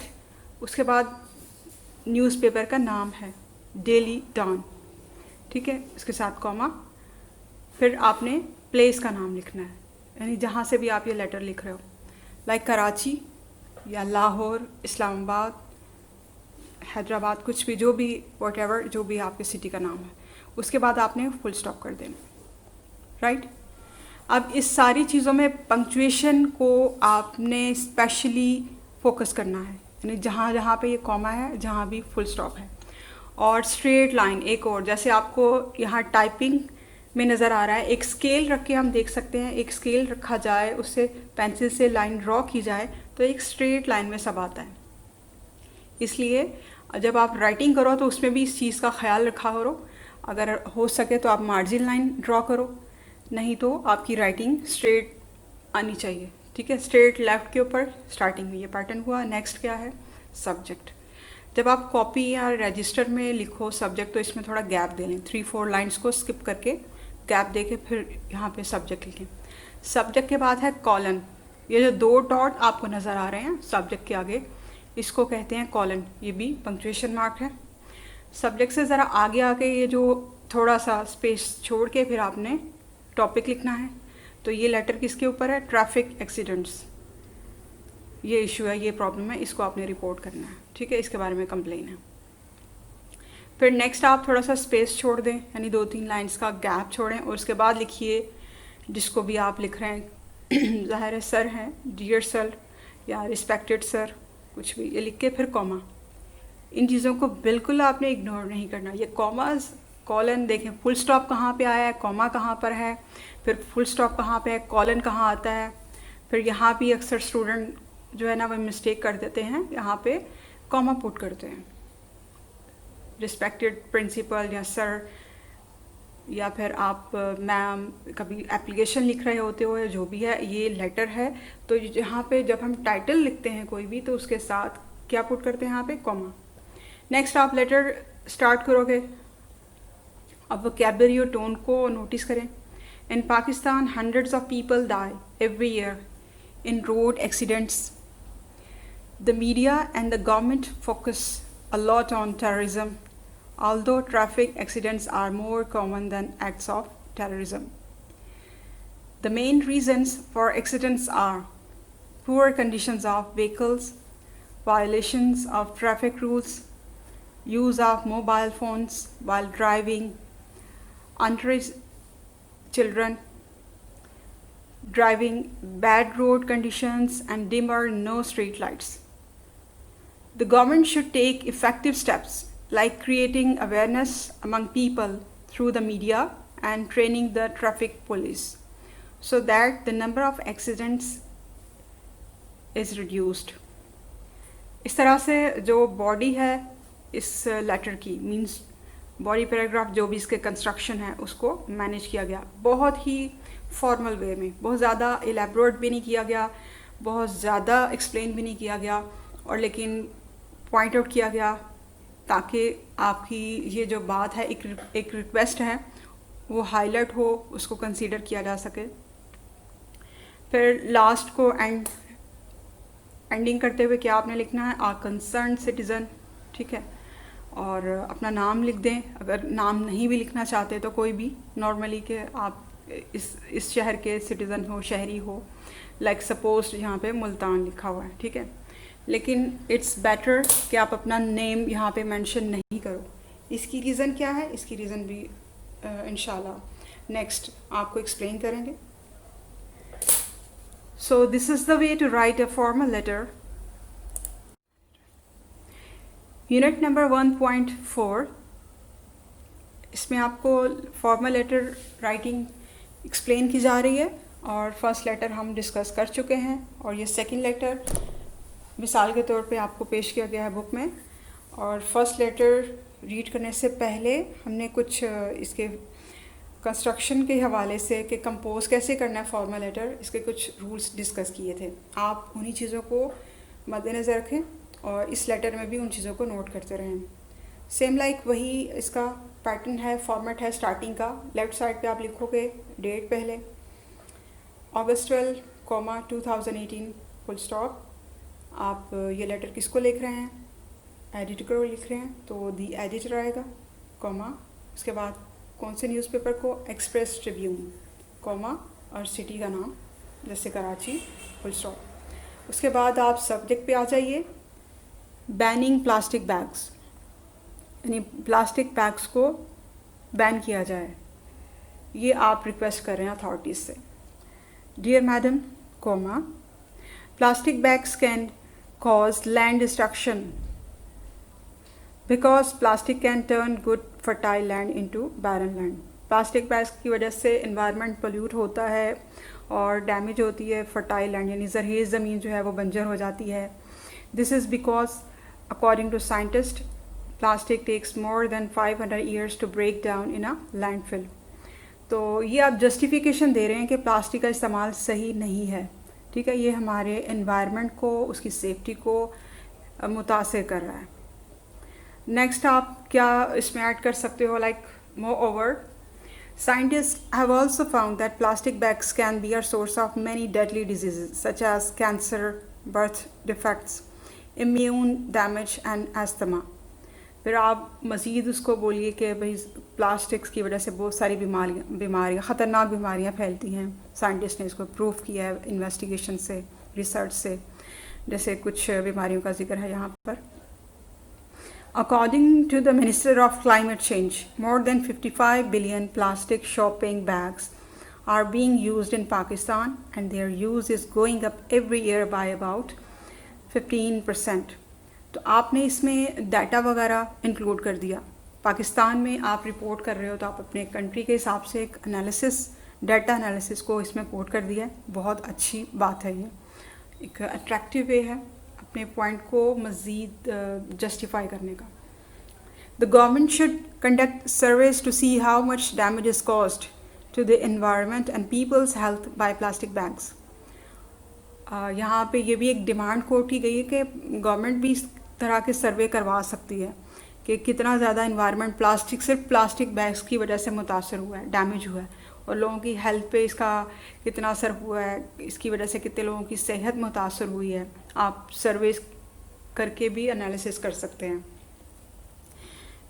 S2: उसके बाद न्यूज़पेपर का नाम है डेली डॉन, ठीक है, इसके साथ कॉमा। फिर आपने प्लेस का नाम लिखना है, यानी जहाँ से भी आप ये लेटर लिख रहे हो, लाइक कराची या लाहौर, इस्लामाबाद, हैदराबाद, कुछ भी, जो भी, वॉटेवर, जो भी आपके सिटी का नाम है, उसके बाद आपने फुल स्टॉप कर देना, राइट। अब इस सारी चीज़ों में पंक्चुएशन को आपने स्पेशली फोकस करना है, यानी जहाँ जहाँ पे ये कॉमा है, जहाँ भी फुल स्टॉप है। और स्ट्रेट लाइन एक और, जैसे आपको यहाँ टाइपिंग में नज़र आ रहा है, एक स्केल रख के हम देख सकते हैं, एक स्केल रखा जाए, उससे पेंसिल से लाइन ड्रॉ की जाए तो एक स्ट्रेट लाइन में सब आता है। इसलिए जब आप राइटिंग करो तो उसमें भी इस चीज़ का ख्याल रखा करो। अगर हो सके तो आप मार्जिन लाइन ड्रॉ करो, नहीं तो आपकी राइटिंग स्ट्रेट आनी चाहिए। ठीक है, स्ट्रेट लेफ्ट के ऊपर स्टार्टिंग में ये पैटर्न हुआ। नेक्स्ट क्या है, सब्जेक्ट। जब आप कॉपी या रजिस्टर में लिखो सब्जेक्ट तो इसमें थोड़ा गैप दे लें, 3-4 लाइन्स को स्किप करके गैप दे के फिर यहाँ पे सब्जेक्ट लिखें। सब्जेक्ट के बाद है कॉलन, ये जो 2 डॉट आपको नज़र आ रहे हैं सब्जेक्ट के आगे, इसको कहते हैं कॉलन, ये भी पंक्चुएशन मार्क है। सब्जेक्ट से ज़रा आगे आके ये जो थोड़ा सा स्पेस छोड़ के फिर आपने टॉपिक लिखना है। तो ये लेटर किसके ऊपर है, ट्रैफिक एक्सीडेंट्स, ये इशू है, ये प्रॉब्लम है, इसको आपने रिपोर्ट करना है। ठीक है, इसके बारे में कंप्लेन है। फिर नेक्स्ट आप थोड़ा सा स्पेस छोड़ दें, यानी 2-3 लाइंस का गैप छोड़ें, और उसके बाद लिखिए जिसको भी आप लिख रहे हैं, ज़ाहिर है सर हैं, डियर सर या रिस्पेक्टेड सर, कुछ भी, ये लिख के फिर कॉमा। इन चीज़ों को बिल्कुल आपने इग्नोर नहीं करना। ये कॉमास, कॉलन, देखें फुल स्टॉप कहाँ पे आया है, कॉमा कहाँ पर है, फिर फुल स्टॉप कहाँ पे है, कॉलन कहाँ आता है। फिर यहाँ भी अक्सर स्टूडेंट जो है ना वो मिस्टेक कर देते हैं, यहाँ पे कॉमा पुट करते हैं, रिस्पेक्टेड प्रिंसिपल या सर, या फिर आप मैम, कभी एप्लीकेशन लिख रहे होते हो या जो भी है, ये लेटर है तो यहाँ पे जब हम टाइटल लिखते हैं कोई भी तो उसके साथ क्या पुट करते हैं, यहाँ पे कॉमा। नेक्स्ट आप लेटर स्टार्ट करोगे। अब वोकैबुलरी और टोन को नोटिस करें। In Pakistan hundreds of people die every year in road accidents. The media and the government focus a lot on terrorism, although traffic accidents are more common than acts of terrorism. The main reasons for accidents are poor conditions of vehicles, violations of traffic rules, use of mobile phones while driving, underage children, driving, bad road conditions and dimmer no street lights. The government should take effective steps like creating awareness among people through the media and training the traffic police so that the number of accidents is reduced. इस तरह से जो body है इस letter की means body paragraph जो भी इसके कंस्ट्रक्शन है उसको मैनेज किया गया बहुत ही फॉर्मल वे में, बहुत ज़्यादा एलेबोरेट भी नहीं किया गया, बहुत ज़्यादा एक्सप्लेन भी नहीं किया गया, और लेकिन पॉइंट आउट किया गया ताकि आपकी ये जो बात है एक रिक्वेस्ट है वो हाईलाइट हो, उसको कंसीडर किया जा सके। फिर लास्ट को एंडिंग करते हुए क्या आपने लिखना है, आ कंसर्न सिटीज़न, ठीक है, और अपना नाम लिख दें। अगर नाम नहीं भी लिखना चाहते तो कोई भी नॉर्मली के आप इस शहर के सिटीज़न हो, शहरी हो, लाइक सपोज यहाँ पे मुल्तान लिखा हुआ है, ठीक है, लेकिन इट्स बेटर कि आप अपना नेम यहाँ पे मेंशन नहीं करो। इसकी रीज़न क्या है, इसकी रीज़न भी इंशाल्लाह नेक्स्ट आपको एक्सप्लेन करेंगे। So this is the way to write a formal letter. Unit number 1.4, इसमें आपको फॉर्मल लेटर राइटिंग एक्सप्लेन की जा रही है, और फर्स्ट लेटर हम डिस्कस कर चुके हैं, और ये सेकंड लेटर मिसाल के तौर पे आपको पेश किया गया है बुक में। और फर्स्ट लेटर रीड करने से पहले हमने कुछ इसके कंस्ट्रक्शन के हवाले से कि कंपोज कैसे करना है फॉर्मल लेटर, इसके कुछ रूल्स डिस्कस किए थे। आप उन्हीं चीज़ों को मद्देनज़र रखें और इस लेटर में भी उन चीज़ों को नोट करते रहें। सेम लाइक वही इसका पैटर्न है, फॉर्मेट है स्टार्टिंग का। लेफ़्ट साइड पे आप लिखोगे डेट पहले August 12, 2018 फुल स्टॉप। आप ये लेटर किसको लिख रहे हैं, एडिटर को लिख रहे हैं तो दी एडिटर आएगा, कॉमा, उसके बाद कौन से न्यूज़पेपर को, एक्सप्रेस ट्रिब्यून, कॉमा, और सिटी का नाम जैसे कराची, फुल स्टॉप। उसके बाद आप सब्जेक्ट पे आ जाइए, बैनिंग प्लास्टिक बैग्स, यानी प्लास्टिक बैग्स को बैन किया जाए, ये आप रिक्वेस्ट कर रहे हैं अथॉरिटीज़ से। Dear madam, comma, plastic bags can cause land destruction because plastic can turn good fertile land into barren land। Plastic bags की वजह से environment pollute होता है और डैमेज होती है fertile land, यानी ज़रख़ीज़ ज़मीन जो है वो बंजर हो जाती है। This is because according to scientists plastic takes more than 500 years to break down in a landfill। तो ये आप जस्टिफिकेशन दे रहे हैं कि प्लास्टिक का इस्तेमाल सही नहीं है, ठीक है, ये हमारे एनवायरनमेंट को, उसकी सेफ्टी को मुतासिर कर रहा है। नेक्स्ट आप क्या इसमें ऐड कर सकते हो, like moreover scientist have also found that plastic bags can be a source of many deadly diseases such as cancer, birth defects, immune damage and asthma. फिर आप मज़ीद उसको बोलिए कि भाई प्लास्टिक्स की वजह से बहुत सारी बीमारियाँ ख़तरनाक बीमारियाँ फैलती हैं। साइंटिस्ट ने इसको प्रूव किया है इन्वेस्टिगेशन से, रिसर्च से, जैसे कुछ बीमारियों का जिक्र है यहाँ पर। According to the minister of climate change, more than 55 billion plastic shopping bags are being used in Pakistan and their use is going up every year by about 15%। तो आपने इसमें डाटा वगैरह इंक्लूड कर दिया। पाकिस्तान में आप रिपोर्ट कर रहे हो तो आप अपने कंट्री के हिसाब से एक एनालिसिस, डाटा एनालिसिस को इसमें कोट कर दिया है। बहुत अच्छी बात है, ये एक अट्रैक्टिव वे है अपने पॉइंट को मज़ीद जस्टिफाई करने का। The government should conduct surveys to see how much damage is caused to the environment and people's health by plastic bags. यहाँ पे ये भी एक डिमांड कोट की गई है कि गवर्नमेंट भी इस तरह के सर्वे करवा सकती है कि कितना ज़्यादा इन्वायरमेंट प्लास्टिक, सिर्फ प्लास्टिक बैग्स की वजह से मुतासर हुआ है, डैमेज हुआ है, और लोगों की हेल्थ पे इसका कितना असर हुआ है, इसकी वजह से कितने लोगों की सेहत मुतासर हुई है। आप सर्वेस करके भी एनालिसिस कर सकते हैं।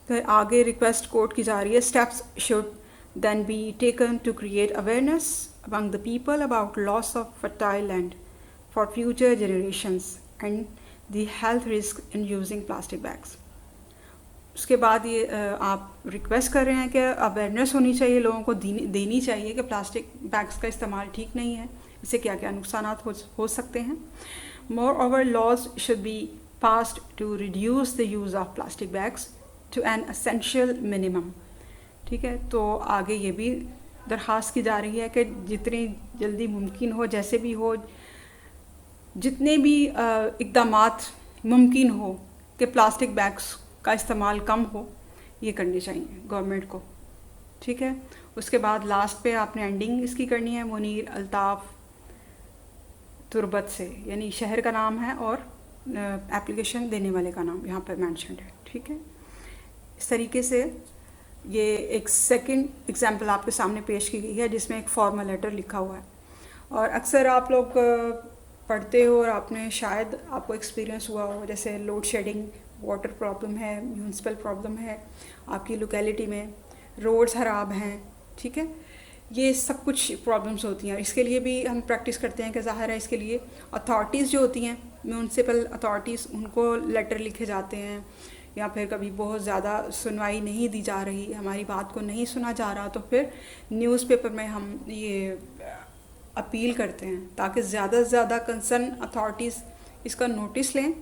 S2: फिर आगे रिक्वेस्ट कोट की जा रही है, steps should then be taken to create awareness among the people about loss of fertile land for future generations and the health risk in using plastic bags. उसके बाद ये आप रिक्वेस्ट कर रहे हैं कि अवेयरनेस होनी चाहिए, लोगों को देनी चाहिए कि प्लास्टिक बैग्स का इस्तेमाल ठीक नहीं है, इससे क्या क्या नुकसान हो सकते हैं। Moreover laws should be passed to reduce the use of plastic bags to an essential minimum. ठीक है, तो आगे ये भी दरख्वास्त की जा रही है कि जितनी जल्दी मुमकिन हो, जैसे भी हो, जितने भी इक़दामात मुमकिन हो कि प्लास्टिक बैग्स का इस्तेमाल कम हो, ये करनी चाहिए गवर्नमेंट को. ठीक है, उसके बाद लास्ट पे आपने एंडिंग इसकी करनी है मुनीर अल्ताफ़ तुर्बत से, यानी शहर का नाम है और एप्लीकेशन देने वाले का नाम यहाँ पर मेंशन्ड है. ठीक है, इस तरीके से ये एक सेकंड एग्जांपल आपके सामने पेश की गई है जिसमें एक फॉर्मल लेटर लिखा हुआ है. और अक्सर आप लोग पढ़ते हो और आपने शायद आपको एक्सपीरियंस हुआ हो, जैसे लोड शेडिंग, वाटर प्रॉब्लम है, म्यूनसिपल प्रॉब्लम है आपकी लोकेलिटी में, रोड्स ख़राब हैं. ठीक है, ये सब कुछ प्रॉब्लम्स होती हैं. इसके लिए भी हम प्रैक्टिस करते हैं कि ज़ाहिर है इसके लिए अथॉरिटीज़ जो होती हैं, म्यूनसिपल अथॉरिटीज़, उनको लेटर लिखे जाते हैं, या फिर कभी बहुत ज़्यादा सुनवाई नहीं दी जा रही, हमारी बात को नहीं सुना जा रहा, तो फिर न्यूज़पेपर में हम ये अपील करते हैं ताकि ज़्यादा से ज़्यादा कंसर्न अथॉरिटीज़ इसका नोटिस लें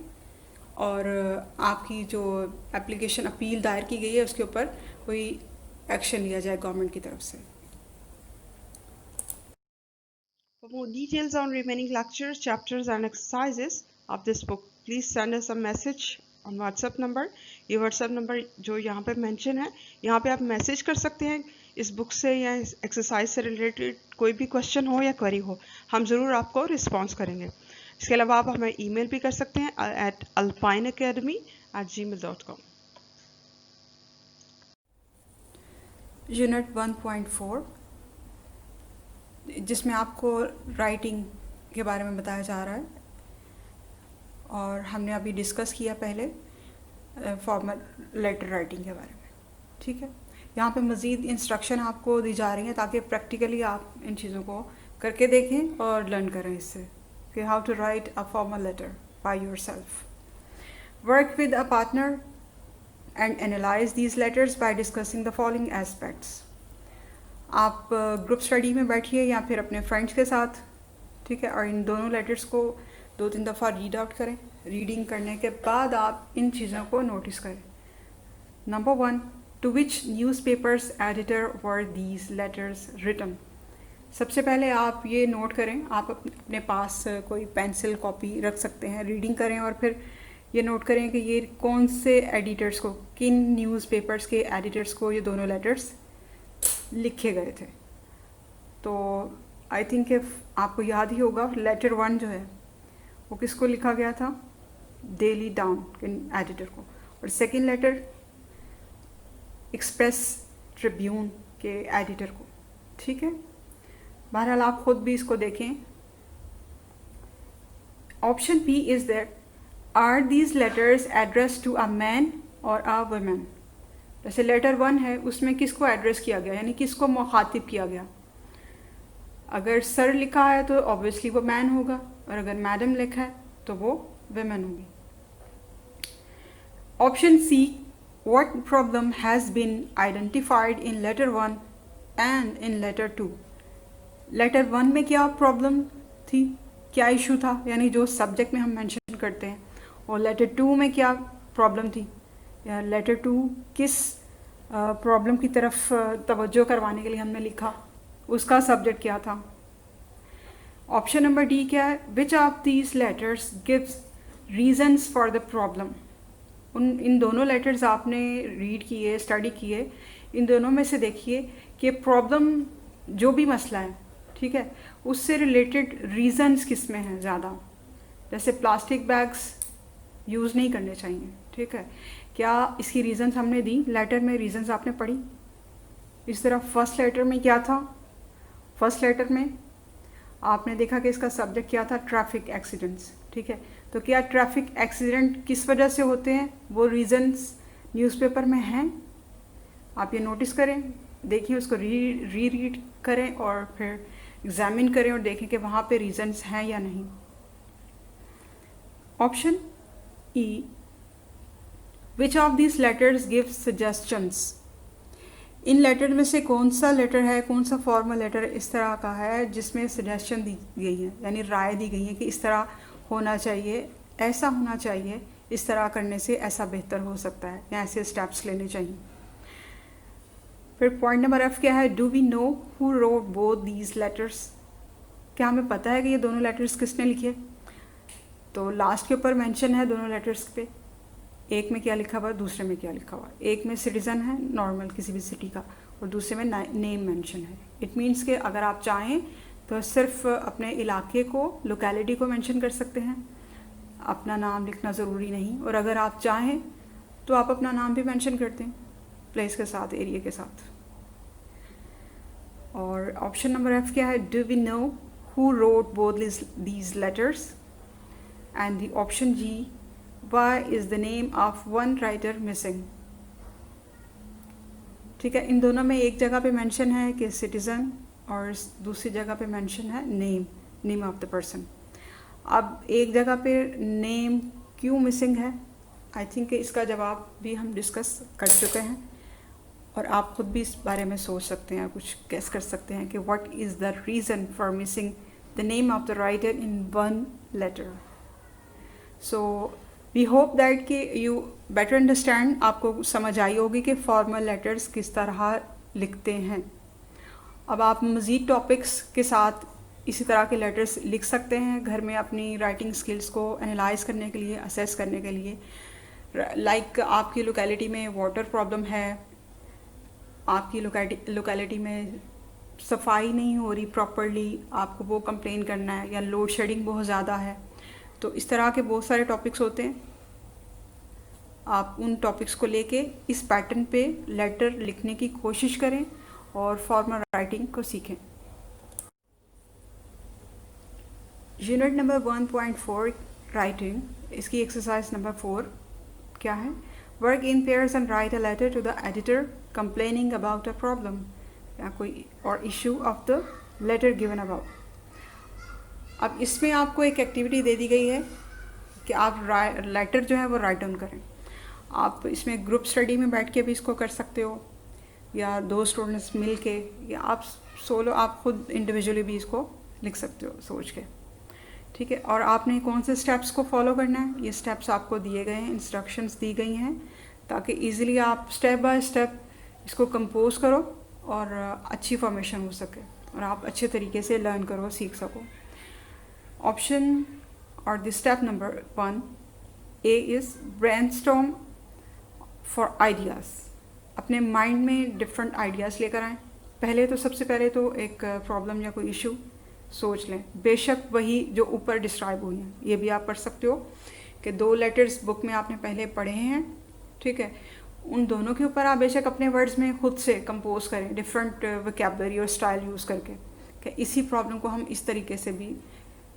S2: और आपकी जो एप्लीकेशन अपील दायर की गई है उसके ऊपर कोई एक्शन लिया जाए गवर्नमेंट की तरफ से.
S1: For more details on remaining lectures, chapters and exercises of this book, please send us a message on WhatsApp number. ये WhatsApp number जो यहाँ पे mention है, यहाँ पे आप मैसेज कर सकते हैं इस बुक से या इस एक्सरसाइज से रिलेटेड कोई भी क्वेश्चन हो या क्वेरी हो, हम ज़रूर आपको रिस्पॉन्स करेंगे. इसके अलावा आप हमें ईमेल भी कर सकते हैं at alpineacademy@gmail.com.
S2: यूनिट 1.4 जिसमें आपको राइटिंग के बारे में बताया जा रहा है, और हमने अभी डिस्कस किया पहले फॉर्मल लेटर राइटिंग के बारे में. ठीक है, यहाँ पे मज़ीद इंस्ट्रक्शन आपको दी जा रही हैं ताकि प्रैक्टिकली आप इन चीज़ों को करके देखें और लर्न करें इससे कि how to write a formal letter by yourself. Work with a partner and analyze these letters by discussing the following aspects. आप ग्रुप स्टडी में बैठिए या फिर अपने फ्रेंड्स के साथ. ठीक है, और इन दोनों लेटर्स को 2-3 दफ़ा रीड आउट करें. रीडिंग करने के बाद आप इन चीज़ों को नोटिस करें. Number 1, to which newspapers editor were these letters written. सबसे पहले आप ये नोट करें, आप अपने पास कोई पेंसिल कॉपी रख सकते हैं. रीडिंग करें और फिर ये नोट करें कि ये कौन से एडिटर्स को, किन न्यूज़पेपर्स के एडिटर्स को ये दोनों लेटर्स लिखे गए थे. तो आई थिंक आपको याद ही होगा लेटर 1 जो है वो किसको लिखा गया था, डेली डाउन के एडिटर को, और सेकंड लेटर एक्सप्रेस ट्रिब्यून के एडिटर को. ठीक है, बहरहाल आप ख़ुद भी इसको देखें. Option B is that Are these letters addressed to a man or a woman? जैसे लेटर 1 है उसमें किसको एड्रेस किया गया, यानी किसको मुखातिब किया गया. अगर सर लिखा है तो ऑब्वियसली वो मैन होगा, और अगर मैडम लिखा है तो वो वुमेन होगी. Option C, what problem has been identified in letter 1 and in letter 2. Letter 1 में क्या प्रॉब्लम थी, क्या इशू था, यानी जो सब्जेक्ट में हम मेंशन करते हैं, और लेटर 2 में क्या प्रॉब्लम थी, या लेटर 2 किस प्रॉब्लम की तरफ तवज्जो करवाने के लिए हमने लिखा, उसका सब्जेक्ट क्या था. ऑप्शन नंबर डी क्या है, which of these letters gives reasons for the problem. इन दोनों लेटर्स आपने रीड किए, स्टडी किए, इन दोनों में से देखिए कि प्रॉब्लम जो भी मसला है, ठीक है, उससे रिलेटेड रीजंस किस में हैं ज़्यादा. जैसे प्लास्टिक बैग्स यूज़ नहीं करने चाहिए. ठीक है, क्या इसकी रीज़न्स हमने दी, लेटर में रीज़न्स आपने पढ़ी. इस तरह फर्स्ट लेटर में क्या था, फर्स्ट लेटर में आपने देखा कि इसका सब्जेक्ट क्या था, ट्रैफिक एक्सीडेंट्स. ठीक है, तो क्या ट्रैफिक एक्सीडेंट किस वजह से होते हैं, वो रीज़न्स न्यूज़पेपर में हैं. आप ये नोटिस करें, देखिए, उसको रीड करें और फिर एग्ज़ामिन करें और देखें कि वहाँ पे रीज़न्स हैं या नहीं. Option E, which of this letters give suggestions. इन लेटर में से कौन सा लेटर है, कौन सा फॉर्मल लेटर इस तरह का है जिसमें सजेशन दी गई है, यानी राय दी गई है कि इस तरह होना चाहिए, ऐसा होना चाहिए, इस तरह करने से ऐसा बेहतर हो सकता है या ऐसे स्टेप्स लेने चाहिए। फिर पॉइंट नंबर एफ क्या है, do we know who wrote both these letters, क्या हमें पता है कि ये दोनों लेटर्स किसने लिखे? तो लास्ट के ऊपर मेंशन है दोनों लेटर्स पे, एक में क्या लिखा हुआ है, दूसरे में क्या लिखा हुआ है। एक में सिटीज़न है नॉर्मल किसी भी सिटी का, और दूसरे में नेम मेंशन है। इट मीन्स कि अगर आप चाहें तो सिर्फ अपने इलाके को, लोकेलिटी को मेंशन कर सकते हैं, अपना नाम लिखना ज़रूरी नहीं। और अगर आप चाहें तो आप अपना नाम भी मेंशन करते हैं प्लेस के साथ, एरिया के साथ। और ऑप्शन नंबर एफ क्या है, do we know who wrote both these letters. And the option G, why is the name of one writer missing। ठीक है, इन दोनों में एक जगह पे मेंशन है कि सिटीज़न और दूसरी जगह पे मेंशन है नेम ऑफ द पर्सन। अब एक जगह पे नेम क्यों मिसिंग है, आई थिंक इसका जवाब भी हम डिस्कस कर चुके हैं, और आप खुद भी इस बारे में सोच सकते हैं, कुछ गेस कर सकते हैं कि what is the reason for missing the name of the writer in one letter. So we hope that कि यू बेटर अंडरस्टैंड, आपको समझ आई होगी कि फॉर्मल लेटर्स किस तरह लिखते हैं। अब आप मज़ीद टॉपिक्स के साथ इसी तरह के लेटर्स लिख सकते हैं घर में अपनी राइटिंग स्किल्स को एनालाइज करने के लिए, असेस करने के लिए। लाइक आपकी लोकेलिटी में वाटर प्रॉब्लम है, आपकी लोकेलिटी में सफाई नहीं हो रही प्रॉपरली, आपको वो कंप्लेन करना है, या लोड शेडिंग बहुत ज़्यादा है। तो इस तरह के बहुत सारे टॉपिक्स होते हैं। आप उन टॉपिक्स को लेके इस पैटर्न पे लेटर लिखने की कोशिश करें और फॉर्मल राइटिंग को सीखें। यूनिट नंबर 1.4 राइटिंग, इसकी एक्सरसाइज नंबर 4 क्या है, work in pairs and write a letter to the editor complaining about a problem या कोई और issue of the letter given about. अब इसमें आपको एक एक्टिविटी दे दी गई है कि आप लेटर जो है वो राइट डाउन करें। आप इसमें ग्रुप स्टडी में बैठ के भी इसको कर सकते हो, या 2 स्टूडेंट्स मिल के, या आप सोलो, आप खुद इंडिविजुअली भी इसको लिख सकते हो सोच के। ठीक है, और आपने कौन से स्टेप्स को फॉलो करना है, ये स्टेप्स आपको दिए गए हैं, इंस्ट्रक्शंस दी गई हैं, ताकि ईज़िली आप स्टेप बाय स्टेप इसको कंपोज करो और अच्छी फॉर्मेशन हो सके और आप अच्छे तरीके से लर्न करो, सीख सको। Option or the step number 1 A is brainstorm for ideas। अपने माइंड में डिफरेंट आइडियाज़ लेकर आएँ। पहले तो सबसे पहले तो एक प्रॉब्लम या कोई इशू सोच लें, बेशक वही जो ऊपर डिस्क्राइब हुई हैं। ये भी आप पढ़ सकते हो कि 2 लेटर्स बुक में आपने पहले पढ़े हैं, ठीक है, उन दोनों के ऊपर आप बेशक अपने वर्ड्स में खुद से कंपोज करें, डिफरेंट वोकैबुलरी और स्टाइल यूज़ करके, कि इसी प्रॉब्लम को हम इस तरीके से भी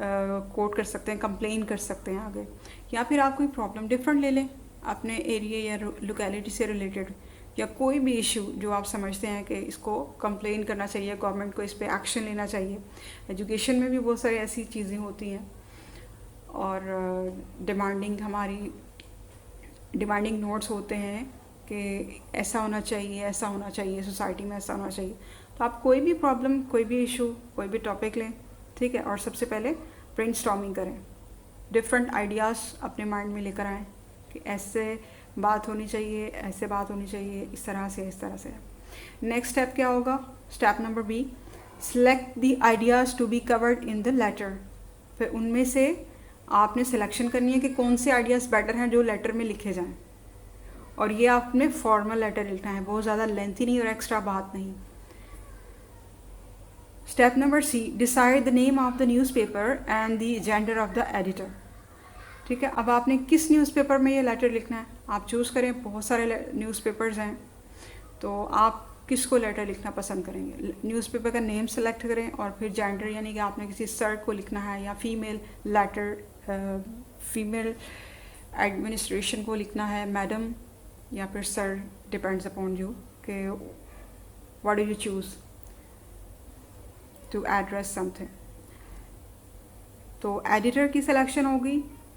S2: कोट कर सकते हैं, कंप्लेन कर सकते हैं आगे। या फिर आप कोई प्रॉब्लम डिफरेंट ले लें अपने एरिया या लोकेलिटी से रिलेटेड, या कोई भी इशू जो आप समझते हैं कि इसको कंप्लेन करना चाहिए, गवर्नमेंट को इस पर एक्शन लेना चाहिए। एजुकेशन में भी बहुत सारी ऐसी चीज़ें होती हैं, और डिमांडिंग नोट्स होते हैं कि ऐसा होना चाहिए, ऐसा होना चाहिए, सोसाइटी में ऐसा होना चाहिए। तो आप कोई भी प्रॉब्लम, कोई भी इशू, कोई भी टॉपिक लें, ठीक है, और सबसे पहले ब्रेनस्टॉर्मिंग करें, डिफरेंट आइडियाज़ अपने माइंड में लेकर आएँ कि ऐसे बात होनी चाहिए, ऐसे बात होनी चाहिए, इस तरह से, इस तरह से। नेक्स्ट स्टेप क्या होगा, step number B, select the ideas to be covered in the letter. फिर उनमें से आपने सिलेक्शन करनी है कि कौन से आइडियाज़ बेटर हैं जो लेटर में लिखे जाएँ, और ये आपने फॉर्मल लेटर लिखना है, बहुत ज़्यादा लेंथी नहीं और एक्स्ट्रा बात नहीं। Step number C, decide the name of the newspaper and the gender of the editor. ठीक है, अब आपने किस न्यूज़पेपर में ये लेटर लिखना है आप चूज़ करें। बहुत सारे न्यूज़पेपर्स हैं, तो आप किसको लेटर लिखना पसंद करेंगे। न्यूज़पेपर का नेम सेलेक्ट करें, और फिर जेंडर यानी कि आपने किसी सर को लिखना है, या फीमेल लेटर, फीमेल एडमिनिस्ट्रेशन को लिखना है, मैडम या फिर सर, डिपेंड्स अपॉन यू कि what do you choose to address something. तो एडिटर की सिलेक्शन होगी,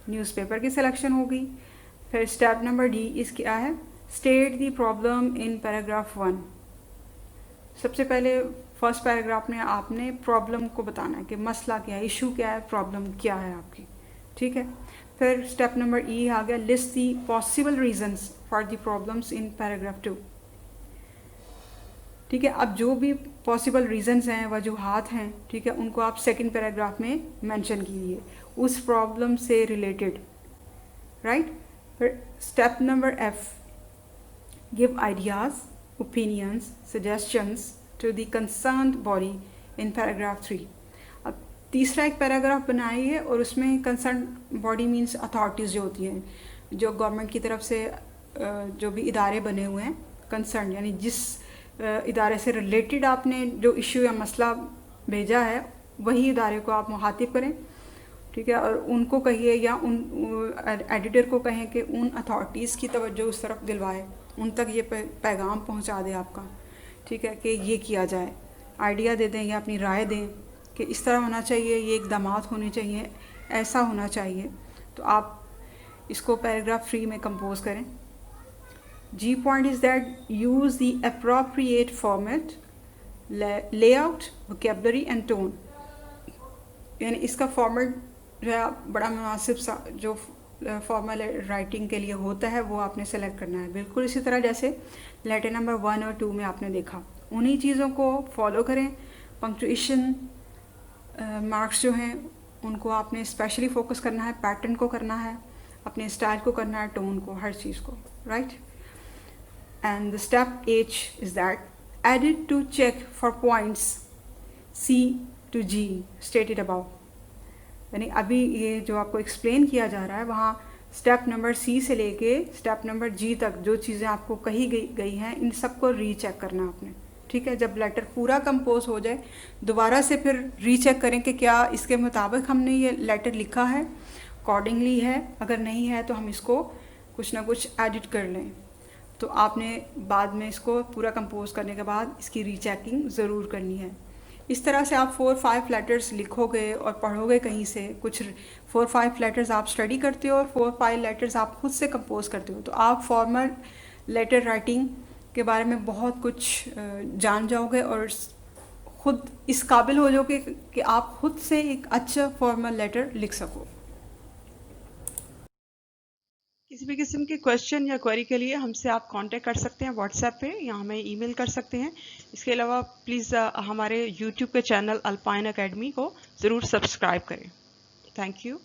S2: न्यूज़पेपर की सिलेक्शन होगी। फिर स्टेप नंबर डी इस क्या है, state the problem in paragraph 1। सबसे पहले फर्स्ट पैराग्राफ में आपने प्रॉब्लम को बताना है कि मसला क्या है, इशू क्या है, प्रॉब्लम क्या है आपकी। ठीक है, फिर स्टेप नंबर ई आ गया, list the possible reasons for the problems in paragraph 2। ठीक है, अब जो भी पॉसिबल रीजंस हैं, वजूहात हैं, ठीक है, उनको आप सेकंड पैराग्राफ में मेंशन कीजिए उस प्रॉब्लम से रिलेटेड, राइट। फिर step number F, give ideas, opinions, suggestions to the concerned body in paragraph 3। अब तीसरा एक पैराग्राफ बनाइए और उसमें कंसर्न बॉडी मीन्स अथॉरिटीज़ जो होती हैं, जो गवर्नमेंट की तरफ से जो भी इदारे बने हुए हैं, कंसर्न यानी जिस इदारे से रिलेटेड आपने जो इश्यू या मसला भेजा है वही इदारे को आप मुखातिब करें, ठीक है, और उनको कहिए या उन एडिटर को कहें कि उन अथॉरिटीज़ की तवज्जो उस तरफ दिलवाए, उन तक ये पैगाम पहुंचा दे आपका, ठीक है, कि ये किया जाए, आइडिया दे दें या अपनी राय दें कि इस तरह होना चाहिए, ये इक़दामात होने चाहिए, ऐसा होना चाहिए। तो आप इसको पैराग्राफ 3 में कंपोज करें। G point is that use the appropriate format, layout, vocabulary and tone। यानी इसका फॉर्मेट जो है बड़ा मुनासिब सा जो फॉर्मल राइटिंग के लिए होता है वो आपने सेलेक्ट करना है, बिल्कुल इसी तरह जैसे लेटर नंबर 1 और 2 में आपने देखा। उन्हीं चीज़ों को फॉलो करें। पंक्चुएशन मार्क्स जो हैं उनको आपने स्पेशली फोकस करना है, पैटर्न को करना है, अपने स्टाइल को करना है, टोन को, हर चीज़ को, right. And the step H is that edit to check for points C to G stated above। यानी अभी ये जो आपको एक्सप्लेन किया जा रहा है वहाँ स्टेप नंबर C से लेके स्टेप नंबर G तक जो चीज़ें आपको कही गई हैं इन सबको रीचेक करना आपने, ठीक है। जब लेटर पूरा कंपोज हो जाए दोबारा से फिर रीचेक करें कि क्या इसके मुताबिक हमने ये लेटर लिखा है, अकॉर्डिंगली है, अगर नहीं है तो हम इसको कुछ ना कुछ एडिट कर लें। तो आपने बाद में इसको पूरा कंपोज करने के बाद इसकी रीचेकिंग ज़रूर करनी है। इस तरह से आप 4-5 लेटर्स लिखोगे और पढ़ोगे कहीं से, कुछ 4-5 लेटर्स आप स्टडी करते हो और 4-5 लेटर्स आप खुद से कंपोज करते हो, तो आप फॉर्मल लेटर राइटिंग के बारे में बहुत कुछ जान जाओगे और ख़ुद इस काबिल हो जाओगे कि आप खुद से एक अच्छा फॉर्मल लेटर लिख सको।
S1: किसी भी किस्म के क्वेश्चन या क्वेरी के लिए हमसे आप कांटेक्ट कर सकते हैं व्हाट्सएप पे या हमें ईमेल कर सकते हैं। इसके अलावा प्लीज़ हमारे यूट्यूब के चैनल अल्पाइन एकेडमी को ज़रूर सब्सक्राइब करें। Thank you.